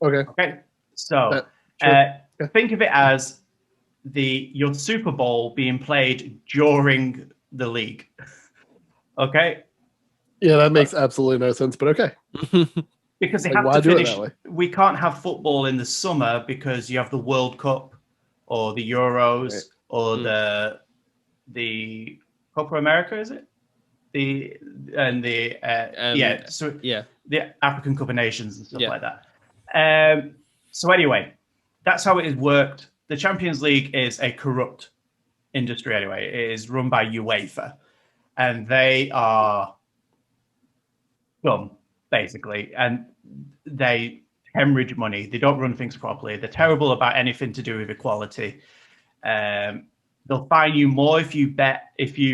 Okay. So think of it as your Super Bowl being played during the league. Okay? Yeah, that makes absolutely no sense, but okay. Because they have to finish. We can't have football in the summer because you have the World Cup or the Euros or the Copa America, is it? The African Cup of Nations and stuff like that. So anyway, that's how it has worked. The Champions League is a corrupt industry anyway. It is run by UEFA, and they are dumb, basically, and they hemorrhage money. They don't run things properly. They're terrible about anything to do with equality. They'll fine you more if you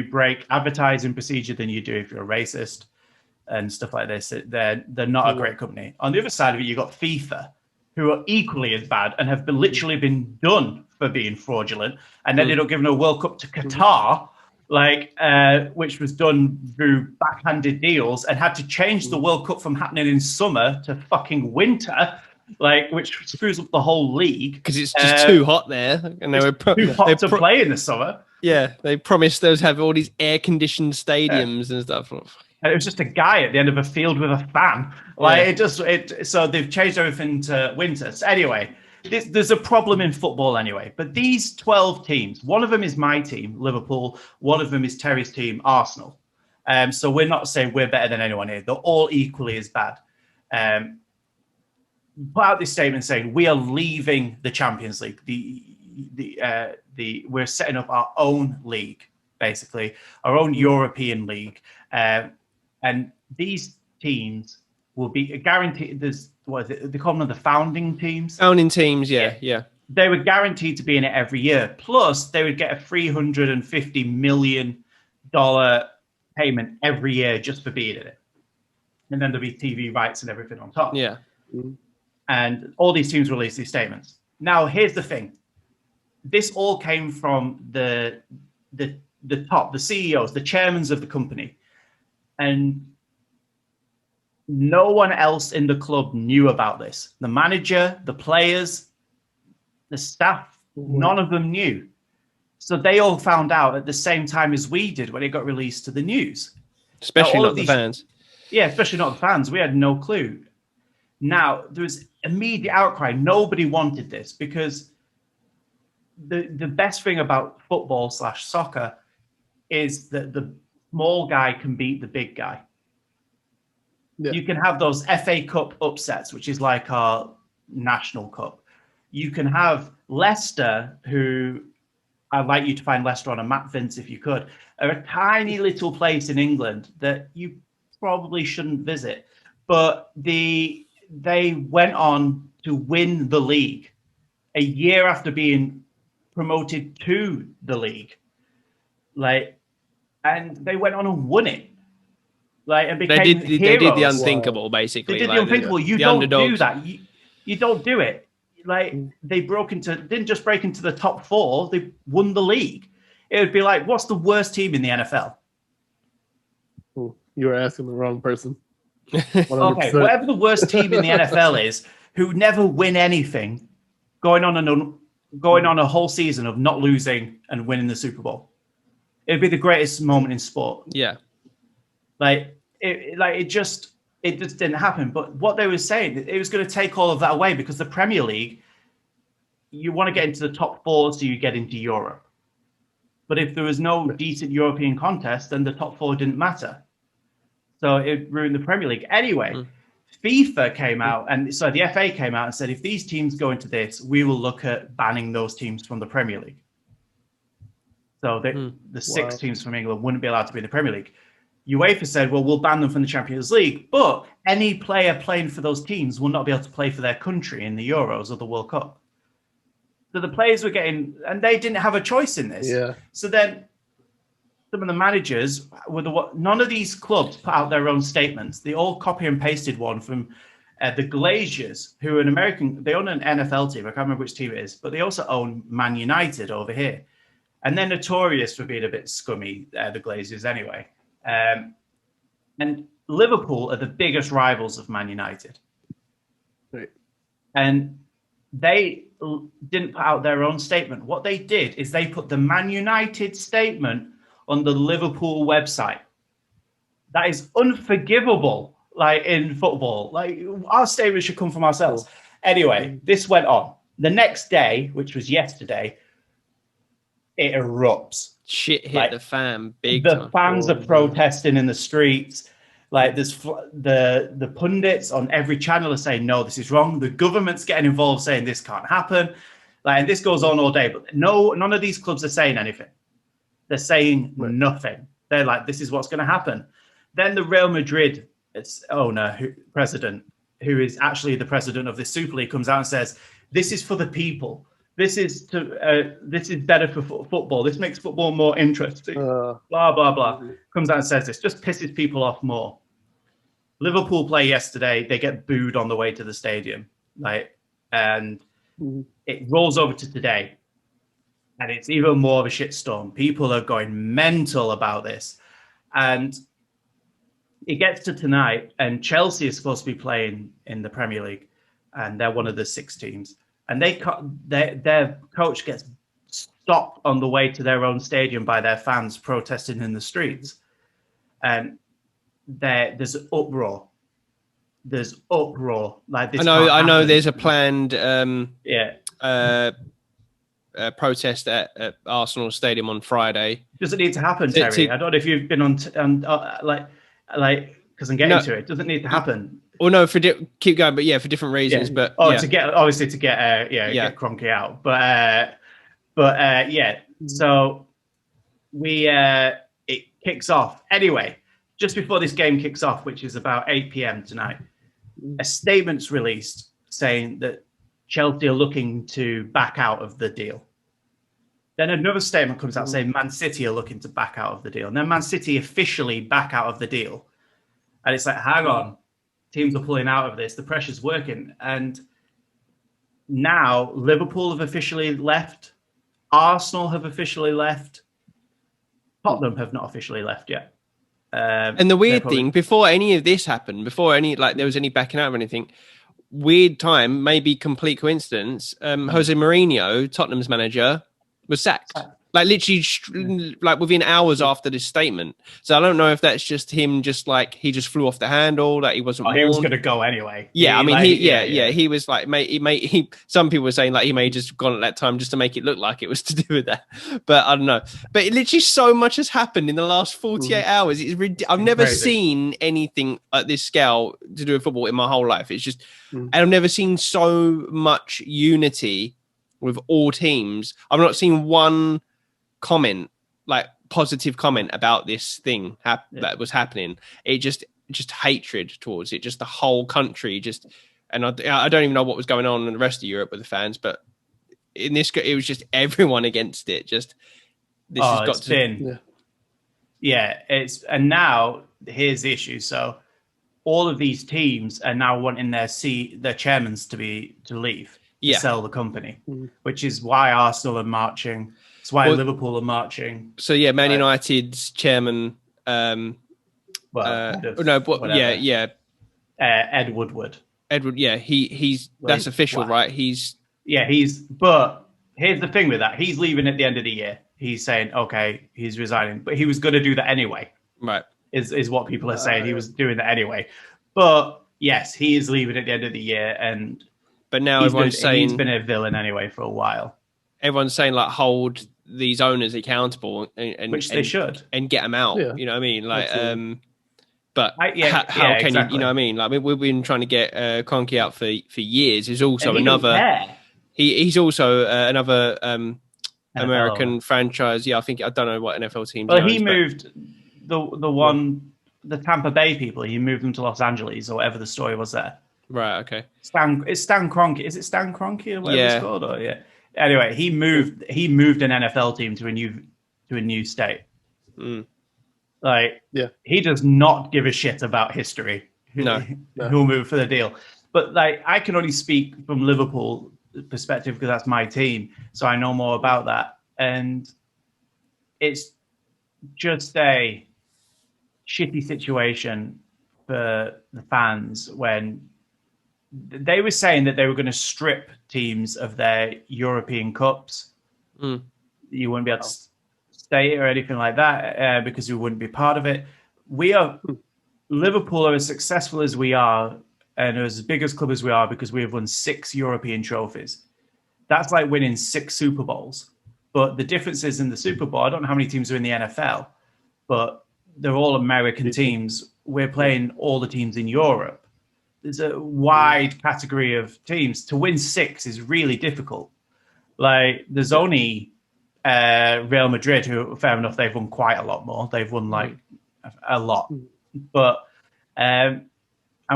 break advertising procedure than you do if you're a racist and stuff like this. They're not a great company. On the other side of it, you've got FIFA, who are equally as bad and have literally been done for being fraudulent, and ended up giving a World Cup to Qatar, which was done through backhanded deals, and had to change the World Cup from happening in summer to fucking winter. Which screws up the whole league because it's just too hot there, and they were too hot to play in the summer. Yeah, they promised those have all these air-conditioned stadiums and stuff. And it was just a guy at the end of a field with a fan. So they've changed everything to winter. So anyway, there's a problem in football anyway. But these 12 teams, one of them is my team, Liverpool. One of them is Terry's team, Arsenal. So we're not saying we're better than anyone here. They're all equally as bad. Put out this statement saying we are leaving the Champions League. We're setting up our own league, basically our own European league, and these teams will be guaranteed. There's they call them the founding teams. Founding teams, yeah. They were guaranteed to be in it every year. Plus, they would get a $350 million payment every year just for being in it. And then there'll be TV rights and everything on top. Yeah. And all these teams release these statements. Now, here's the thing. This all came from the top, the CEOs, the chairmans of the company. And no one else in the club knew about this. The manager, the players, the staff, none of them knew. So they all found out at the same time as we did when it got released to the news. Especially not the fans. Yeah, especially not the fans. We had no clue. Now, there was immediate outcry. Nobody wanted this because the best thing about football/soccer is that the small guy can beat the big guy. Yeah. You can have those FA Cup upsets, which is like our national cup. You can have Leicester, who I'd like you to find Leicester on a map, Vince, if you could, are a tiny little place in England that you probably shouldn't visit. But they went on to win the league a year after being promoted to the league. And they went on and won it. And became heroes. They did the unthinkable, basically. They did the unthinkable. You don't do that. You don't do it. They didn't just break into the top 4, they won the league. It would be like, what's the worst team in the NFL? You were asking the wrong person. 100%. Okay, whatever the worst team in the NFL is, who never win anything, going on a whole season of not losing and winning the Super Bowl. It'd be the greatest moment in sport. Yeah. It just didn't happen. But what they were saying, it was going to take all of that away because the Premier League, you want to get into the top 4 so you get into Europe. But if there was no decent European contest, then the top 4 didn't matter. So it ruined the Premier League. Anyway, FIFA came out, and so the FA came out and said, if these teams go into this, we will look at banning those teams from the Premier League. So the 6 teams from England wouldn't be allowed to be in the Premier League. UEFA said, well, we'll ban them from the Champions League, but any player playing for those teams will not be able to play for their country in the Euros or the World Cup. So the players were getting, and they didn't have a choice in this. Yeah. So then some of the managers none of these clubs put out their own statements. They all copy and pasted one from the Glaziers, who are an American, they own an NFL team. I can't remember which team it is, but they also own Man United over here. And they're notorious for being a bit scummy, the Glaziers anyway. And Liverpool are the biggest rivals of Man United. Right. And they didn't put out their own statement. What they did is they put the Man United statement on the Liverpool website. That is unforgivable, in football. Our statement should come from ourselves. Anyway, this went on. The next day, which was yesterday, it erupts. Shit hit the fan big time. The fans are protesting in the streets. There's the pundits on every channel are saying, no, this is wrong. The government's getting involved saying this can't happen. And this goes on all day. But none of these clubs are saying anything. They're saying nothing. They're like, this is what's going to happen. Then the Real Madrid president, who is actually the president of the Super League, comes out and says, this is for the people. This is better for football. This makes football more interesting. Blah, blah, blah. Comes out and says this. Just pisses people off more. Liverpool play yesterday. They get booed on the way to the stadium. And it rolls over to today. And it's even more of a shitstorm. People are going mental about this. And it gets to tonight. And Chelsea is supposed to be playing in the Premier League. And they're one of the 6 teams. And their coach gets stopped on the way to their own stadium by their fans protesting in the streets. And there's uproar. There's uproar. This I know. There's a planned protest at Arsenal Stadium on Friday. Does it need to happen, Terry? I don't know if you've been on because I'm getting to it. Does it need to happen? Well, no, keep going, but for different reasons. Yeah. But to get get Kroenke out, So it kicks off anyway. Just before this game kicks off, which is about 8 p.m. tonight, a statement's released saying that Chelsea are looking to back out of the deal. Then another statement comes out saying Man City are looking to back out of the deal. And then Man City officially back out of the deal. And it's like, hang on, teams are pulling out of this. The pressure's working. And now Liverpool have officially left. Arsenal have officially left. Tottenham have not officially left yet. And the weird thing, before any of this happened, before any there was any backing out of anything, weird time, maybe complete coincidence, Jose Mourinho, Tottenham's manager, was sacked. Like literally, like within hours after this statement. So I don't know if that's just him, just like he just flew off the handle, that he wasn't. He was going to go anyway. Yeah, I mean, he was like, some people were saying like he may just gone at that time just to make it look like it was to do with that. But I don't know. But literally, so much has happened in the last 48 hours. I've never seen anything at this scale to do with football in my whole life. It's just, and I've never seen so much unity with all teams. I've not seen one comment, like positive comment about this thing that was happening. It just hatred towards it, just the whole country, and I don't even know what was going on in the rest of Europe with the fans, but in this, it was just everyone against it. Just this has got to. And now here's the issue. So all of these teams are now wanting their chairmen to leave, to sell the company, which is why Arsenal are marching. It's why Liverpool are marching. So Man United's chairman. Ed Woodward. Edward, that's official, right? But here's the thing with that: he's leaving at the end of the year. He's saying, okay, he's resigning, but he was going to do that anyway. Right, is what people are saying. He was doing that anyway. But yes, he is leaving at the end of the year, but now everyone's saying he's been a villain anyway for a while. Everyone's saying like hold these owners accountable and which they should, and get them out. Yeah. You know what I mean? Like, but how can exactly. you know what I mean? Like we've been trying to get Kroenke out for years. He's also he's also another American franchise. Yeah, I don't know what NFL team. Well, he moved the Tampa Bay people. He moved them to Los Angeles or whatever the story was there. Right. Okay. Stan Kroenke. Is it Stan Kroenke or whatever it's called? Or, Anyway, he moved an NFL team to a new state. He does not give a shit about history. No. Who'll move for the deal. But like, I can only speak from Liverpool perspective because that's my team, so I know more about that. And it's just a shitty situation for the fans when they were saying that they were going to strip teams of their European Cups. You wouldn't be able to stay or anything like that because you wouldn't be part of it. Liverpool are as successful as we are and as big as club as we are because we have won 6 European trophies. That's like winning 6 Super Bowls. But the difference is in the Super Bowl, I don't know how many teams are in the NFL, but they're all American teams. We're playing all the teams in Europe. There's a wide category of teams. To win 6 is really difficult. Like, there's only Real Madrid, who, fair enough, they've won quite a lot more. They've won, like, a lot. But, and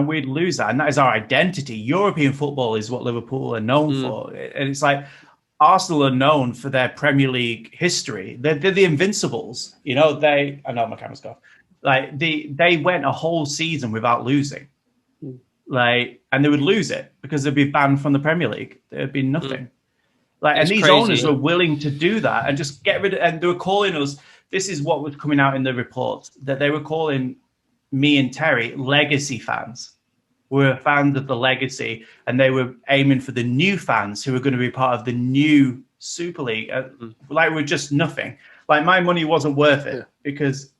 we'd lose that. And that is our identity. European football is what Liverpool are known for. And it's like, Arsenal are known for their Premier League history. They're the Invincibles. You know, I know my camera's gone. Like, they went a whole season without losing. Like, and they would lose it because they'd be banned from the Premier League. There'd be nothing. Like, and these owners were willing to do that and just get rid of. And they were calling us. This is what was coming out in the report, that they were calling me and Terry legacy fans. We're fans of the legacy, and they were aiming for the new fans who were going to be part of the new Super League. Like, we're just nothing. Like, my money wasn't worth it because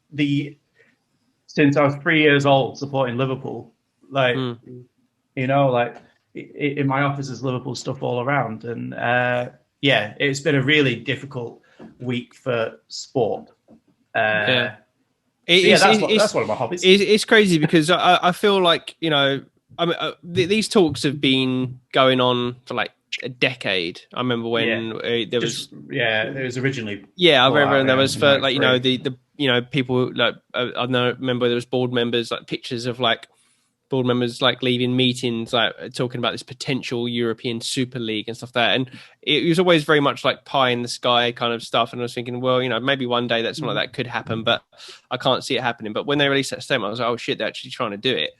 since I was 3 years old supporting Liverpool. Like, you know, like in my office is Liverpool stuff all around. And it's been a really difficult week for sport. That's one of my hobbies. It's crazy because I feel like, you know, I mean, these talks have been going on for like a decade. I remember when it was originally. Yeah, I remember there was for like, you know, the you know, people like, I remember there was board members, like pictures of like board members like leaving meetings, like talking about this potential European Super League and stuff like that. And it was always very much like pie in the sky kind of stuff. And I was thinking, well, maybe one day that something like that could happen, but I can't see it happening. But when they released that statement, I was like, oh shit, they're actually trying to do it.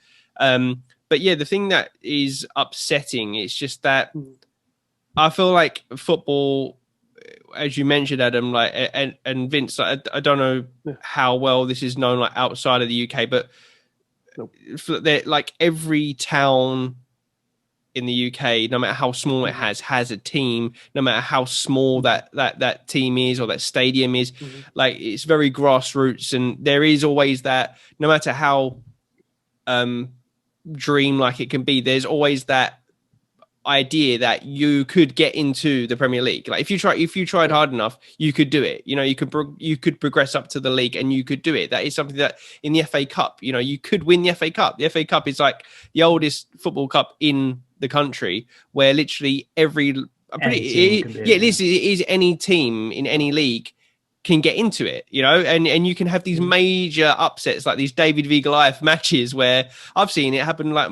But yeah, the thing that is upsetting is just that I feel like football, as you mentioned, Adam, like and Vince, I don't know how well this is known like outside of the UK, but like every town in the UK, no matter how small it has a team, no matter how small that team is or that stadium is, like it's very grassroots, and there is always that, no matter how dream like it can be, there's always that idea that you could get into the Premier League. Like if you tried hard enough, you could do it. You could progress up to the league and you could do it. That is something that in the FA Cup, you could win the FA Cup. The FA Cup is like the oldest football cup in the country, where literally it is any team in any league can get into it, and you can have these major upsets, like these David v Goliath matches, where I've seen it happen. Like,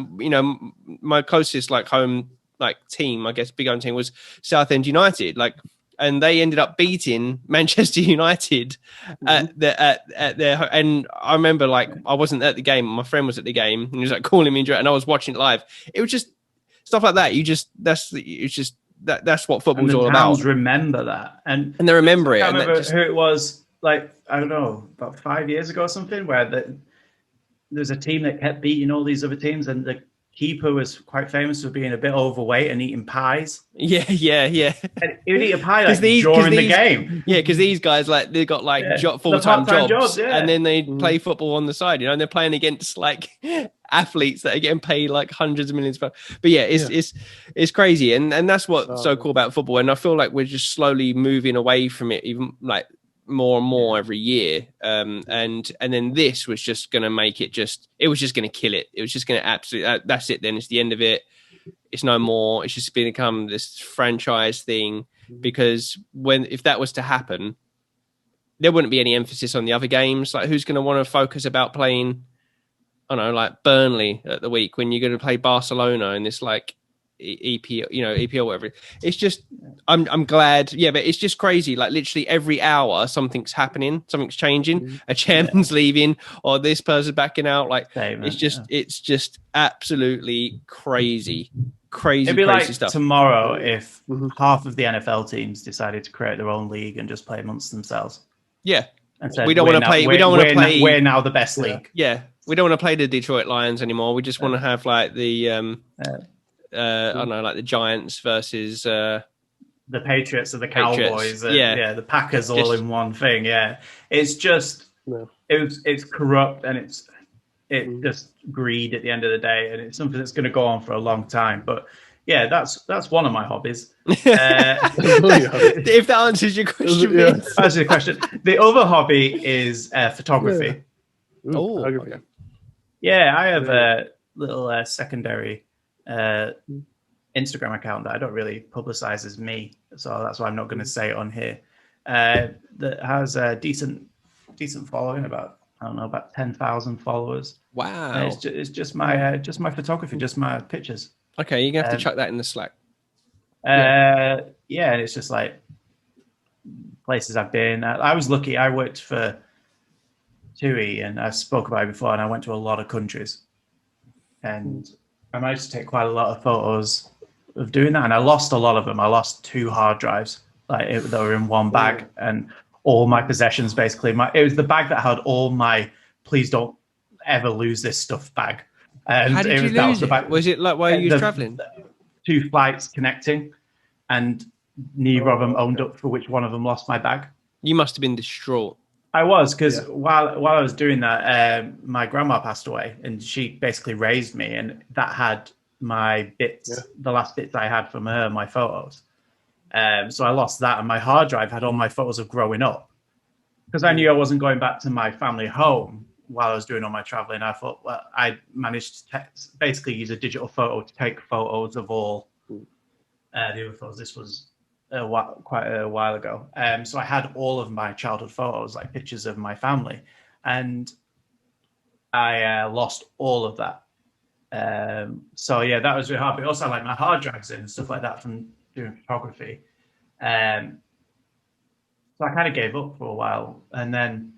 my closest like home like team, I guess big home team, was Southend United, like, and they ended up beating Manchester United at their, and I remember like I wasn't at the game, my friend was at the game, and he was like calling me and I was watching it live. It was just stuff like that. That's what football's all about. Towns remember that, and they remember it. I remember who it was. Like, I don't know, about 5 years ago or something, where there's a team that kept beating all these other teams, and the keeper was quite famous for being a bit overweight and eating pies. Yeah. And he would eat a pie during the game. Yeah, because these guys, like, they got like full-time jobs, and then they play football on the side. And they're playing against like athletes that are getting paid like hundreds of millions. But yeah, it's crazy, and that's what's so cool about football. And I feel like we're just slowly moving away from it, even like more and more every year. And then this was just going to make it it was just going to kill it. It was just going to absolutely, that's it. Then it's the end of it. It's no more. It's just become this franchise thing, because if that was to happen, there wouldn't be any emphasis on the other games. Like, who's going to want to focus about playing, I don't know, like Burnley at the week when you're going to play Barcelona in this like EPL, whatever. It's just, I'm glad. Yeah, but it's just crazy. Like literally every hour, something's happening, something's changing. A chairman's leaving, or this person's backing out. Like it's just absolutely crazy. It'd be like stuff. Tomorrow if half of the NFL teams decided to create their own league and just play amongst themselves. Yeah, and said, we don't want to play. We're now the best league. Yeah, we don't want to play the Detroit Lions anymore. We just want to have like the I don't know, like the Giants versus the Patriots or the Cowboys. The Packers all in one thing. Yeah, it's just it's corrupt, and it's just greed at the end of the day, and it's something that's going to go on for a long time. But yeah, that's one of my hobbies. If that answers your question, answers the question. The other hobby is photography. Photography. Yeah, I have a little secondary Instagram account that I don't really publicize as me, so that's why I'm not going to say it on here. That has a decent following, about 10,000 followers. Wow! It's just my photography, just my pictures. Okay, you're gonna have to chuck that in the Slack. And it's just like places I've been. I was lucky. I worked for TUI, and I spoke about it before, and I went to a lot of countries, and I managed to take quite a lot of photos of doing that, and I lost a lot of them. I lost 2 hard drives that were in one bag, and all my possessions basically. It was the bag that had all my "please don't ever lose this stuff" bag. And how did you lose it? Was it like while you were traveling? 2 flights connecting, and neither of them owned up for which one of them lost my bag. You must have been distraught. I was, because while I was doing that, my grandma passed away, and she basically raised me, and that had my bits, the last bits I had from her, my photos. So I lost that, and my hard drive had all my photos of growing up. Because I knew I wasn't going back to my family home while I was doing all my traveling. I thought, well, I managed to basically use a digital photo to take photos of all the other photos. This was quite a while ago. So I had all of my childhood photos, like pictures of my family, and I lost all of that. So yeah, that was really hard. But also like my hard drives in and stuff like that from doing photography. So I kind of gave up for a while, and then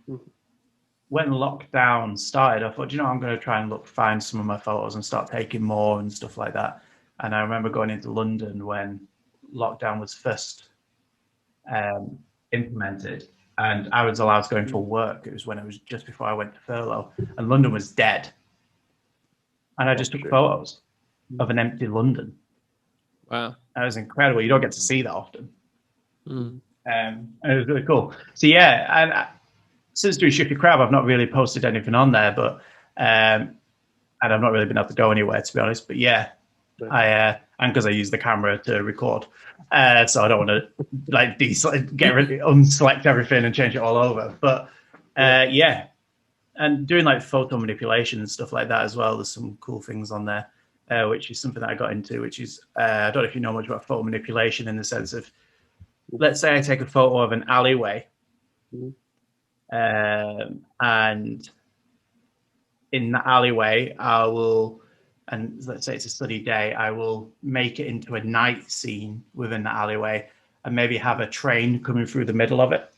when lockdown started, I thought, I'm going to try and find some of my photos and start taking more and stuff like that. And I remember going into London when lockdown was first implemented, and I was allowed to go in for work. It was just before I went to furlough, and London was dead. And I just took photos of an empty London. Wow. That was incredible. You don't get to see that often. And it was really cool. So yeah, and since doing Shifty Crab, I've not really posted anything on there, but and I've not really been able to go anywhere, to be honest. But yeah, and because I use the camera to record, so I don't want to like unselect everything and change it all over. But yeah, and doing like photo manipulation and stuff like that as well. There's some cool things on there, which is something that I got into. Which is I don't know if you know much about photo manipulation in the sense of, let's say I take a photo of an alleyway, and in the alleyway, I will, and let's say it's a sunny day, I will make it into a night scene within the alleyway and maybe have a train coming through the middle of it.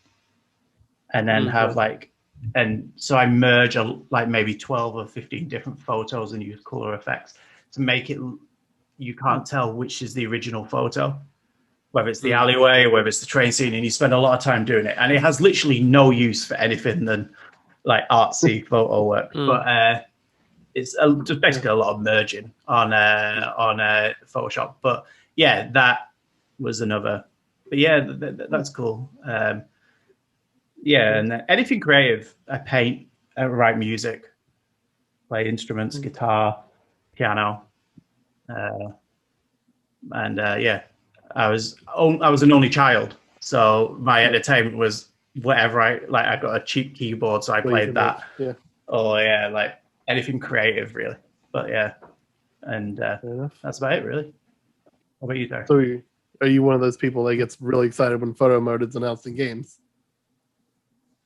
And then have and so I merge like maybe 12 or 15 different photos and use color effects to make it, you can't tell which is the original photo, whether it's the alleyway or whether it's the train scene, and you spend a lot of time doing it. And it has literally no use for anything than like artsy photo work. But it's just basically a lot of merging on Photoshop. But yeah, that was another. But yeah, that's cool. Yeah, and anything creative. I paint, I write music, play instruments, guitar, piano, and yeah. I was an only child, so my entertainment was whatever I got a cheap keyboard, so I played that. Yeah. Oh yeah, like anything creative, really. But yeah, and that's about it, really. What about you, Derek? So are you one of those people that gets really excited when photo mode is announced in games?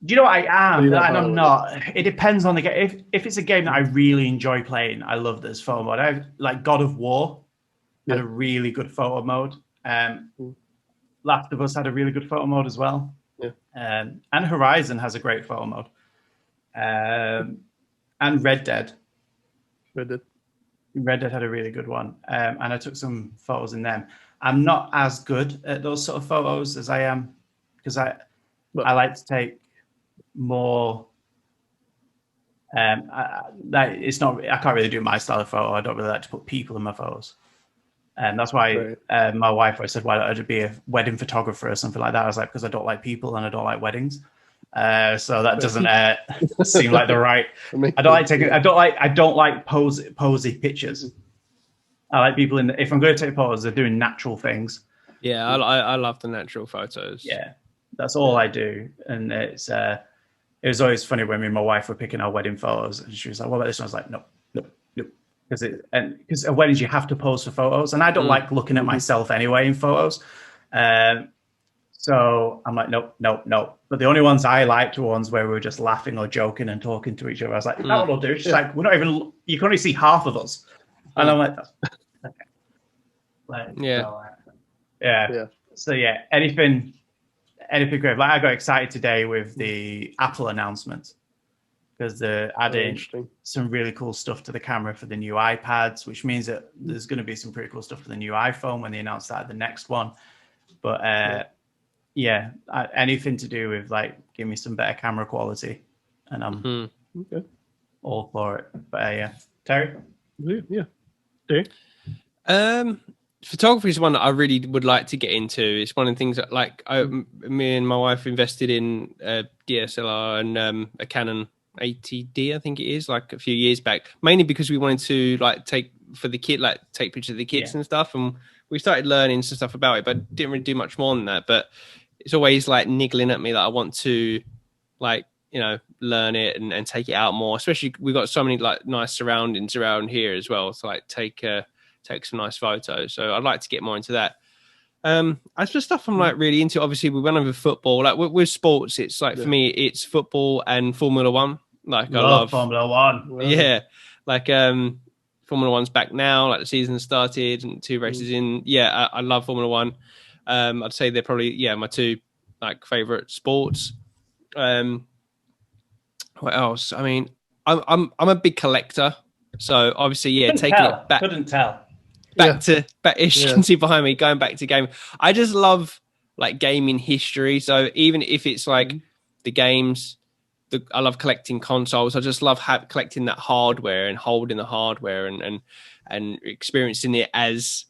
Do you know what I am? And I'm not. It depends on the game. If it's a game that I really enjoy playing, I love this photo mode. I like God of War had a really good photo mode. Last of Us had a really good photo mode as well. Yeah. And Horizon has a great photo mode. And Red Dead. Red Dead had a really good one. And I took some photos in them. I'm not as good at those sort of photos as I am, because I like to take more. It's not. I can't really do my style of photo. I don't really like to put people in my photos. And that's why my wife, I said, why don't I be a wedding photographer or something like that? I was like, because I don't like people and I don't like weddings. So that doesn't seem like the right. I don't like posy pictures. I like people if I'm going to take photos, they're doing natural things. Yeah, I love the natural photos. Yeah, that's all I do. And it was always funny when me and my wife were picking our wedding photos, and she was like, "What about this one?" I was like, "Nope." Because at weddings you have to pose for photos, and I don't like looking at myself anyway in photos. So I'm like, nope. But the only ones I liked were ones where we were just laughing or joking and talking to each other. I was like, that one will do. She's like, we're not even. You can only see half of us, and I'm like, okay. Yeah. So yeah, anything great. Like I got excited today with the Apple announcement, because they're adding some really cool stuff to the camera for the new iPads, which means that there's going to be some pretty cool stuff for the new iPhone when they announce that, the next one. But anything to do with like give me some better camera quality, and I'm all for it. But yeah, Terry? Yeah. Terry? Photography is one that I really would like to get into. It's one of the things that me and my wife invested in a DSLR and a Canon 80D, I think it is, like a few years back, mainly because we wanted to take pictures of the kids and stuff, and we started learning some stuff about it, but didn't really do much more than that. But it's always like niggling at me that I want to learn it and take it out more, especially we've got so many like nice surroundings around here as well, so like take some nice photos. So I'd like to get more into that. As for stuff I'm like really into, obviously we went over football. Like with sports, it's like for me, it's football and Formula One. Like I love Formula One. Yeah, like Formula One's back now, like the season started and 2 races in. Yeah, I love Formula One. I'd say they're probably my 2 like favorite sports. What else? I mean, I'm a big collector, so obviously taking it back. Couldn't tell. Back to you can see behind me going back to game. I just love like gaming history. So even if it's like the games. I love collecting consoles. I just love collecting that hardware and holding the hardware and experiencing it as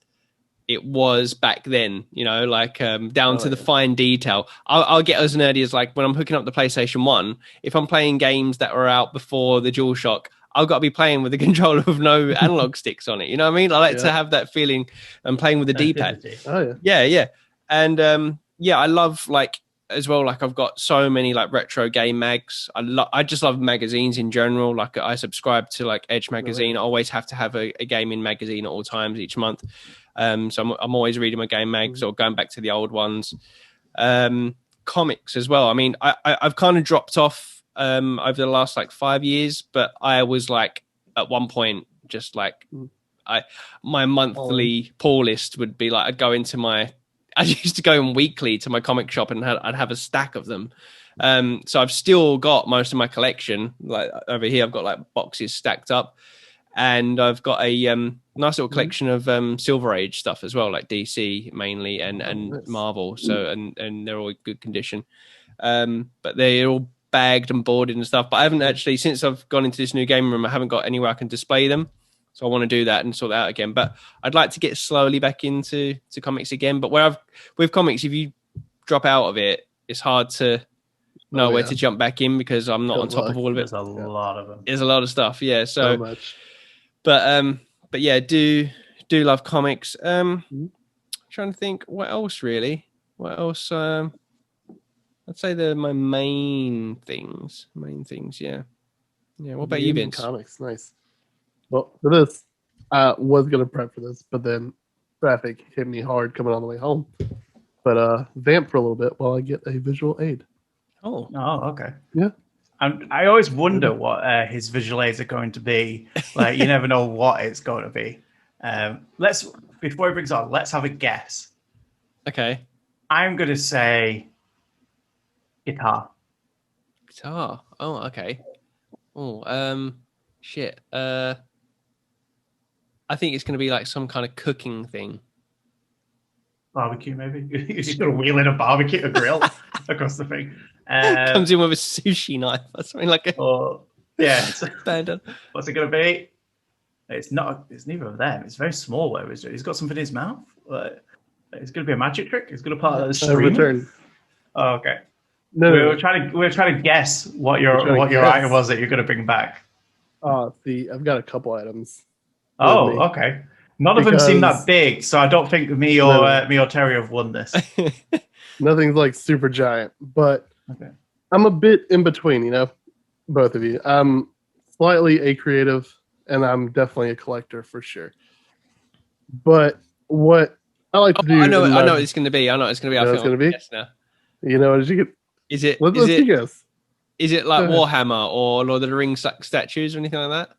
it was back then, like down to the fine detail. I'll get as nerdy as like when I'm hooking up the PlayStation 1, if I'm playing games that were out before the DualShock, I've got to be playing with a controller with no analog sticks on it. You know what I mean? I like to have that feeling and playing with the D-pad. Oh, yeah. Yeah. And I love like, as well, like I've got so many like retro game mags. I just love magazines in general. Like I subscribe to like Edge magazine. I always have to have a gaming magazine at all times each month. So I'm always reading my game mags or going back to the old ones. Comics as well. I mean, I've kind of dropped off over the last like 5 years, but I was like at one point just like my monthly pull list would be like I'd go into I used to go in weekly to my comic shop and I'd have a stack of them. So I've still got most of my collection. Like over here, I've got like boxes stacked up, and I've got a nice little collection of Silver Age stuff as well, like DC mainly and nice. Marvel. So and they're all in good condition, but they're all bagged and boarded and stuff. But I haven't actually, since I've gone into this new game room, I haven't got anywhere I can display them. So I want to do that and sort that out again. But I'd like to get slowly back into comics again. But with comics, if you drop out of it, it's hard to know where to jump back in because I'm not on top of all of it. There's a lot of them. There's a lot of stuff, yeah. So much. But yeah, do love comics. Trying to think what else really. What else? I'd say they're my main things. Yeah. Yeah. What about you, Vince? Comics, nice. Well, for this, I was going to prep for this, but then traffic hit me hard coming on the way home. But vamp for a little bit while I get a visual aid. Oh, okay. Yeah. I always wonder what his visual aids are going to be. Like, you never know what it's going to be. Before he brings on, let's have a guess. Okay. I'm going to say guitar. Guitar. Oh, okay. Oh, shit. I think it's going to be like some kind of cooking thing. Barbecue, maybe. You're just going to wheel in a grill across the thing. Comes in with a sushi knife or something like a standard. What's it going to be? It's not. It's neither of them. It's very small. Where he's got something in his mouth. It's going to be a magic trick. It's going to part of the stream. Return. Oh, okay. No, we were trying to guess what your item was that you're going to bring back. I've got a couple items. Oh, okay. None of them seem that big, so I don't think me or Terry have won this. Nothing's like super giant, but okay. I'm a bit in between, both of you. I'm slightly a creative, and I'm definitely a collector for sure. But what I like to do... I know what it's going to be. I know what it's going to be. I know it's going to be? Yes, now. You know what you get? Is it... Let's guess. Is it like Warhammer or Lord of the Rings statues or anything like that?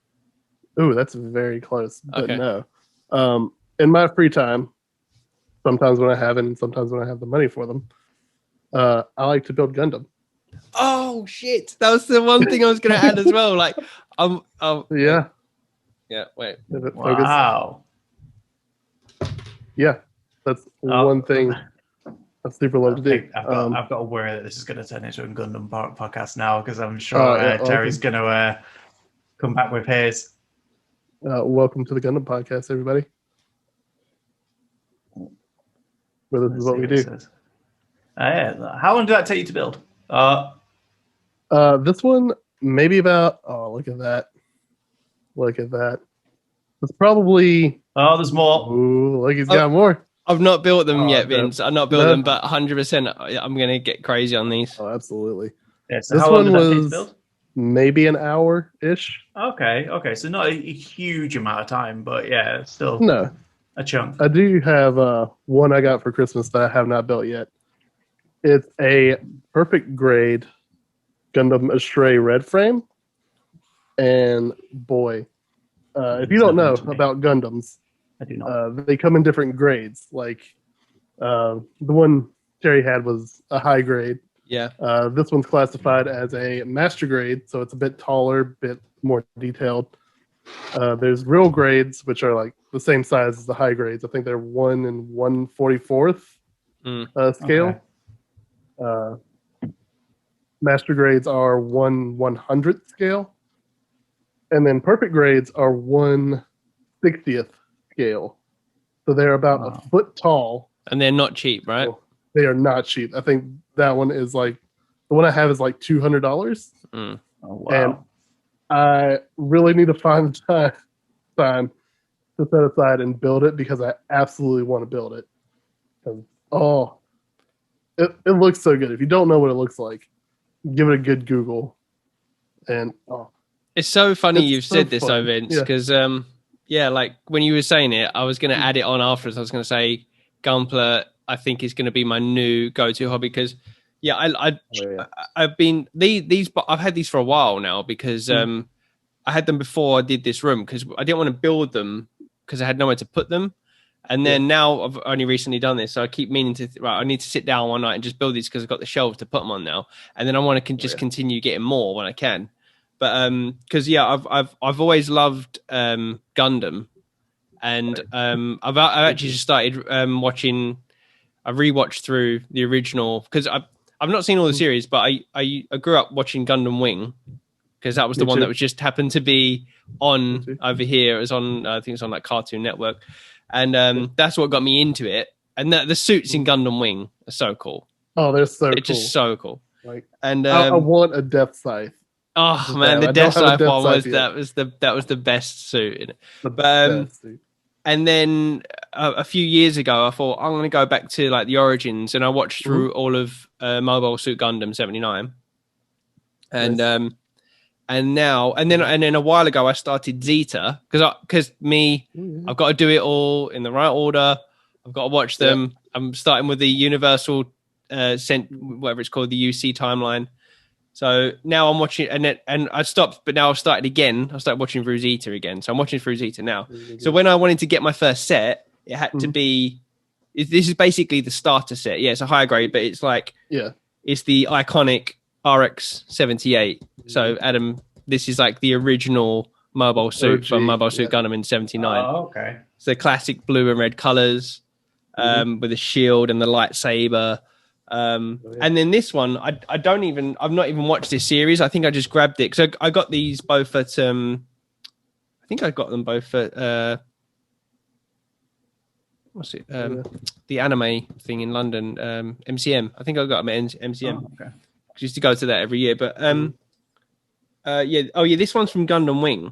Ooh, that's very close, but okay. No. In my free time, sometimes when I have it and sometimes when I have the money for them, I like to build Gundam. Oh shit! That was the one thing I was going to add as well. Like, yeah. Wait. Wow. Yeah, that's one thing I super love to do. I've got to worry that this is going to turn into a Gundam podcast now because I'm sure Terry's going to come back with his. Welcome to the Gundam podcast, everybody. Where this is what we do. How long did that take you to build? This one, maybe about... Oh, look at that. Look at that. It's probably... Oh, there's more. Ooh, look, he's got more. I've not built them yet, Vince. I've not built them, but 100% I'm going to get crazy on these. Oh, absolutely. Yeah, so how long did that take to build? Maybe an hour-ish. Okay. So not a huge amount of time, but yeah, still a chunk. I do have one I got for Christmas that I have not built yet. It's a perfect grade Gundam Astray red frame. And boy, If you don't know about Gundams, I do not. they come in different grades. Like the one Terry had was a high grade. Yeah. This one's classified as a master grade, so it's a bit taller, bit more detailed. There's real grades, which are like the same size as the high grades. I think they're 1 and 1/44th scale. Okay. Master grades are 1/100th scale. And then perfect grades are 1/60th scale. So they're about a foot tall. And they're not cheap, right? So they are not cheap. I think that one is like, the one I have is like $200. Oh, wow. And I really need to find the time to set aside and build it because I absolutely want to build it. It looks so good. If you don't know what it looks like, give it a good Google. And it's so funny you've so said this, fun. though, Vince, because like when you were saying it, I was going to add it on afterwards. I was going to say Gunpla, I think, is going to be my new go-to hobby because I've been I've had these for a while now because I had them before I did this room because I didn't want to build them because I had nowhere to put them. And then now I've only recently done this, so I keep meaning to. I need to sit down one night and just build these because I've got the shelves to put them on now, and then I want to just continue getting more when I can. But because I've always loved Gundam, and I've actually just started watching. I rewatched through the original because I've not seen all the series, but I grew up watching Gundam Wing because that was the one that was just happened to be on over here. It was on I think it's on like Cartoon Network. And that's what got me into it. And the suits in Gundam Wing are so cool. Oh, they're so cool. It's just so cool. Like, and I want a Death Scythe. Oh man, the Death Scythe one was that was the best suit in it. But and then a few years ago, I thought I'm going to go back to like the origins, and I watched through all of Mobile Suit Gundam 79. And and then a while ago I started Zeta because I've got to do it all in the right order. I've got to watch them. I'm starting with the Universal whatever it's called, the UC timeline. So now I'm watching and I stopped, but now I've started again. I started watching through Zeta again. So I'm watching through Zeta now. So when I wanted to get my first set, it had to be. This is basically the starter set. Yeah, it's a higher grade, but it's like it's the iconic RX 78. So Adam, this is like the original mobile suit from Mobile Suit Gundam in 79. Oh, okay. So classic blue and red colors, with a shield and the lightsaber. And then this one, I've not even watched this series. I think I just grabbed it because I got these both at I think I got them both at what's it? The anime thing in London, MCM. I think I got them at MCM. Oh, okay. I used to go to that every year, but this one's from Gundam Wing.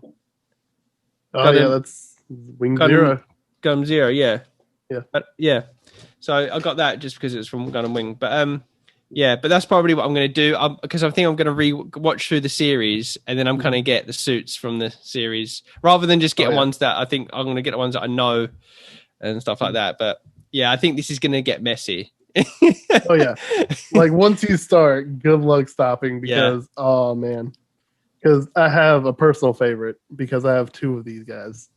That's Wing Zero. Gundam Zero, yeah. Yeah. So I got that just because it's from Gundam Wing, but but that's probably what I'm going to do because I think I'm going to re-watch through the series and then I'm going to get the suits from the series rather than just get ones that I think I'm going to get the ones that I know and stuff like that. But yeah, I think this is going to get messy. Oh yeah, like once you start, good luck stopping because oh man, because I have a personal favorite because I have two of these guys.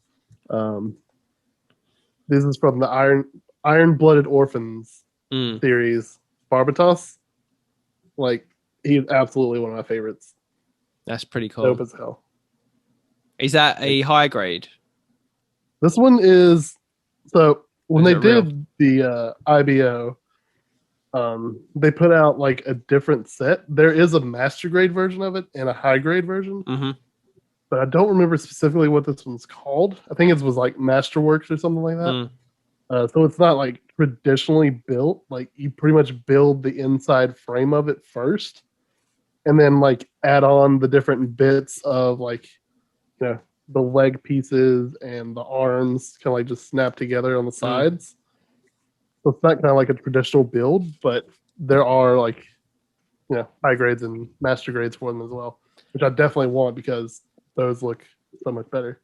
This is from the Iron-Blooded Orphans series, Barbatos. Like he's absolutely one of my favorites. That's pretty cool. Dope as hell. Is that a high grade? This one is so when they did the IBO. They put out like a different set. There is a master grade version of it and a high grade version, but I don't remember specifically what this one's called. I think it was like Masterworks or something like that. So it's not like traditionally built. Like you pretty much build the inside frame of it first, and then like add on the different bits of like, the leg pieces and the arms kind of like just snap together on the sides. So it's not kind of like a traditional build, but there are like, high grades and master grades for them as well, which I definitely want because those look so much better.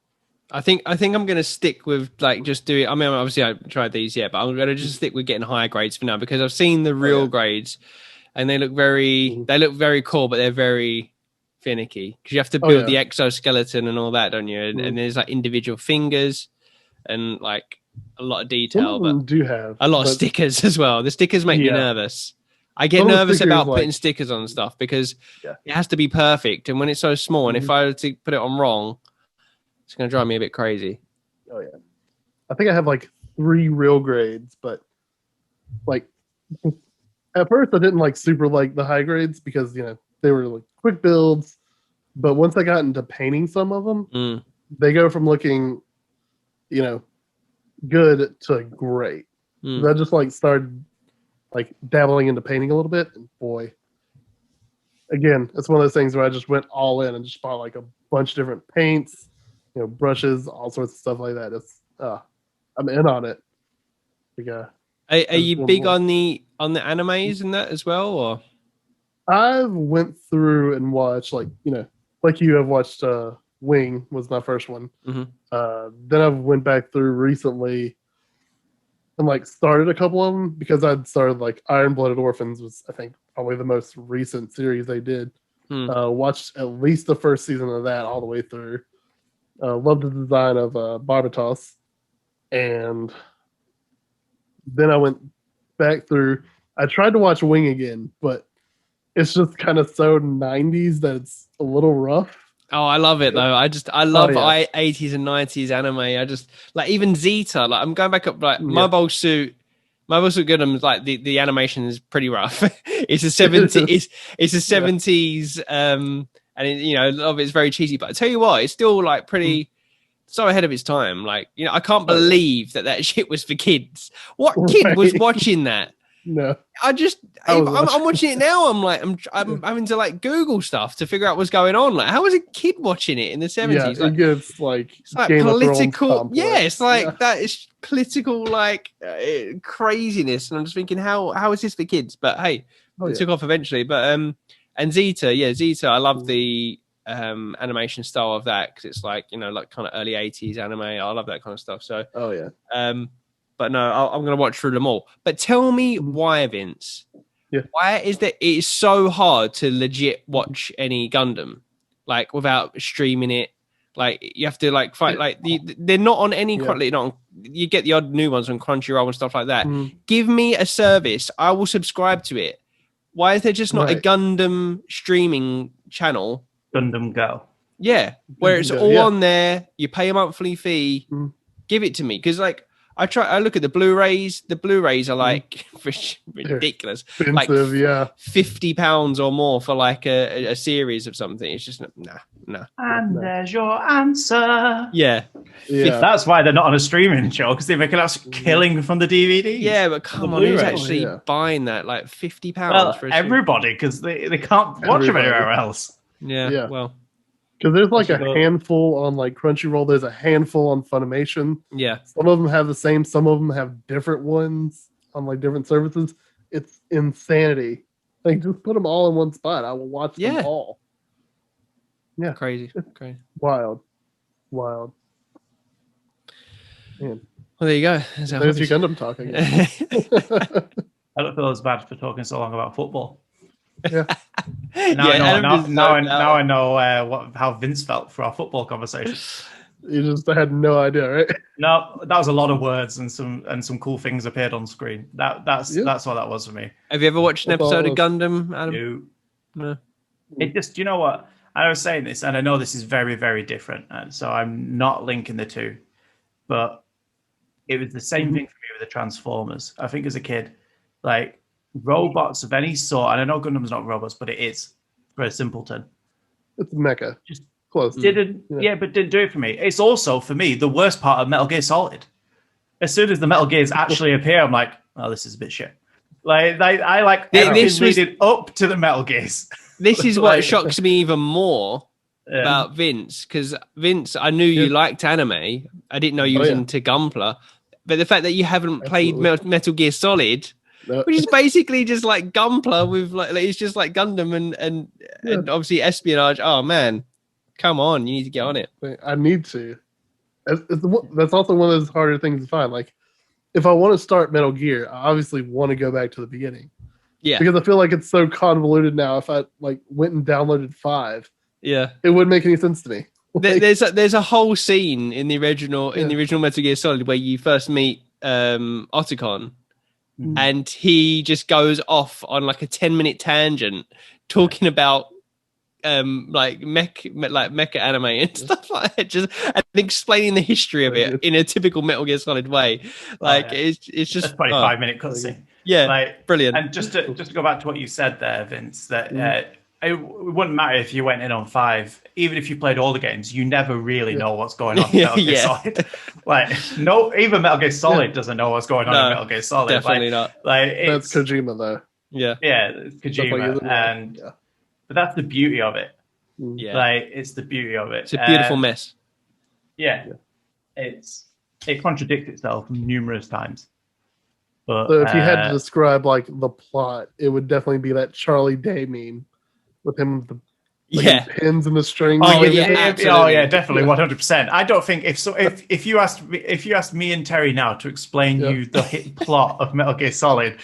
I think I'm going to stick with like just doing. I mean, obviously I tried these yet, but I'm going to just stick with getting higher grades for now because I've seen the real grades, and they look very cool, but they're very finicky because you have to build the exoskeleton and all that, don't you? And there's like individual fingers and like a lot of detail, but do have a lot of stickers as well. The stickers make me nervous. I get nervous about putting stickers on stuff because it has to be perfect, and when it's so small, and if I were to put it on wrong, it's going to drive me a bit crazy. Oh yeah, I think I have like 3 real grades, but like at first I didn't like super like the high grades because they were like quick builds, but once I got into painting some of them, they go from looking, good to great. So I just like started like dabbling into painting a little bit, and boy, again, it's one of those things where I just went all in and just bought like a bunch of different paints, brushes, all sorts of stuff like that. It's I'm in on it. Are you big on the animes and that as well, or? I've went through and watched like you have watched Wing was my first one. Then I went back through recently and like started a couple of them because I'd started like Iron Blooded Orphans was I think probably the most recent series they did. Watched at least the first season of that all the way through. Loved the design of Barbatos, and then I went back through. I tried to watch Wing again, but it's just kind of so 90s that it's a little rough. Oh, I love it though. I love 80s and 90s anime. I just like even Zeta. Like I'm going back up like Mobile Suit Gundam. Like the animation is pretty rough. It's a 70s. It's a 70s. And a lot of it's very cheesy. But I tell you what, it's still like pretty so ahead of its time. Like I can't believe that shit was for kids. What kid was watching that? No, I'm watching it now. I'm like, I'm having to like Google stuff to figure out what's going on. Like, how was a kid watching it in the 70s? Yeah, it gets like it's like political. Yeah, it's like that is political like craziness. And I'm just thinking, how is this for kids? But hey, it took off eventually. But and Zeta, I love the animation style of that because it's like like kind of early 80s anime. I love that kind of stuff. So but no, I'm going to watch through them all. But tell me why, Vince. Yeah. Why is that it's so hard to legit watch any Gundam, like without streaming it? Like you have to like fight. Like they're not on any. You get the odd new ones on Crunchyroll and stuff like that. Give me a service, I will subscribe to it. Why is there just not a Gundam streaming channel? Gundam Go. Yeah, where it's all on there. You pay a monthly fee. Give it to me because like. I look at the Blu-rays. The Blu-rays are like ridiculous, like £50 or more for like a series of something. It's just no. And there's your answer. Yeah. That's why they're not on a streaming show because they make an absolute killing from the DVD. Yeah, but come on, who's actually buying that? Like £50 for everybody because they can't watch them anywhere else. Yeah. Well. Because there's like a handful on like Crunchyroll. There's a handful on Funimation. Yeah. Some of them have the same. Some of them have different ones on like different services. It's insanity. Like just put them all in one spot. I will watch them all. Yeah. Crazy. Wild. Man. Well, there you go. There's your Gundam talking. I don't feel as bad for talking so long about football. Yeah. Now I know how Vince felt for our football conversation. You just had no idea, right? No, that was a lot of words and some cool things appeared on screen. That's what that was for me. Have you ever watched an episode of Gundam, Adam? No. It just, you know what? I was saying this, and I know this is very, very different, and so I'm not linking the two, but it was the same thing for me with the Transformers. I think as a kid, like robots of any sort, and I know Gundam's not robots, but it is for a simpleton. It's mecha. Just close. But didn't do it for me. It's also for me the worst part of Metal Gear Solid. As soon as the Metal Gears actually appear, I'm like, oh, this is a bit shit. Like I like this leading up to the Metal Gears. This is what shocks me even more about Vince, because Vince, I knew you liked anime. I didn't know you was into Gunpla, but the fact that you haven't played Metal Gear Solid. No. Which is basically just like Gunpla with like it's just like Gundam and obviously espionage. Oh man, come on, you need to get on it. I need to. That's also one of those harder things to find. Like, if I want to start Metal Gear, I obviously want to go back to the beginning. Yeah, because I feel like it's so convoluted now. If I like went and downloaded 5, Yeah. It wouldn't make any sense to me. There's a whole scene in the original Metal Gear Solid where you first meet Otacon, and he just goes off on like a 10-minute tangent talking about mecha anime and stuff like that, just and explaining the history of it in a typical Metal Gear Solid way. It's just a 25-minute cutscene. Yeah, brilliant. And just to go back to what you said there, Vince, that it wouldn't matter if you went in on 5, even if you played all the games, you never really know what's going on in Metal Gear Solid. Even Metal Gear Solid doesn't know what's going on in Metal Gear Solid. Definitely not. That's Kojima though. Yeah, it's Kojima, but that's the beauty of it. Yeah, it's the beauty of it. It's a beautiful mess. Yeah, it contradicts itself numerous times. But so if you had to describe like the plot, it would definitely be that Charlie Day meme with him with the pins and the strings. Definitely 100%. I don't think if you asked me and Terry now to explain you the hit plot of Metal Gear Solid,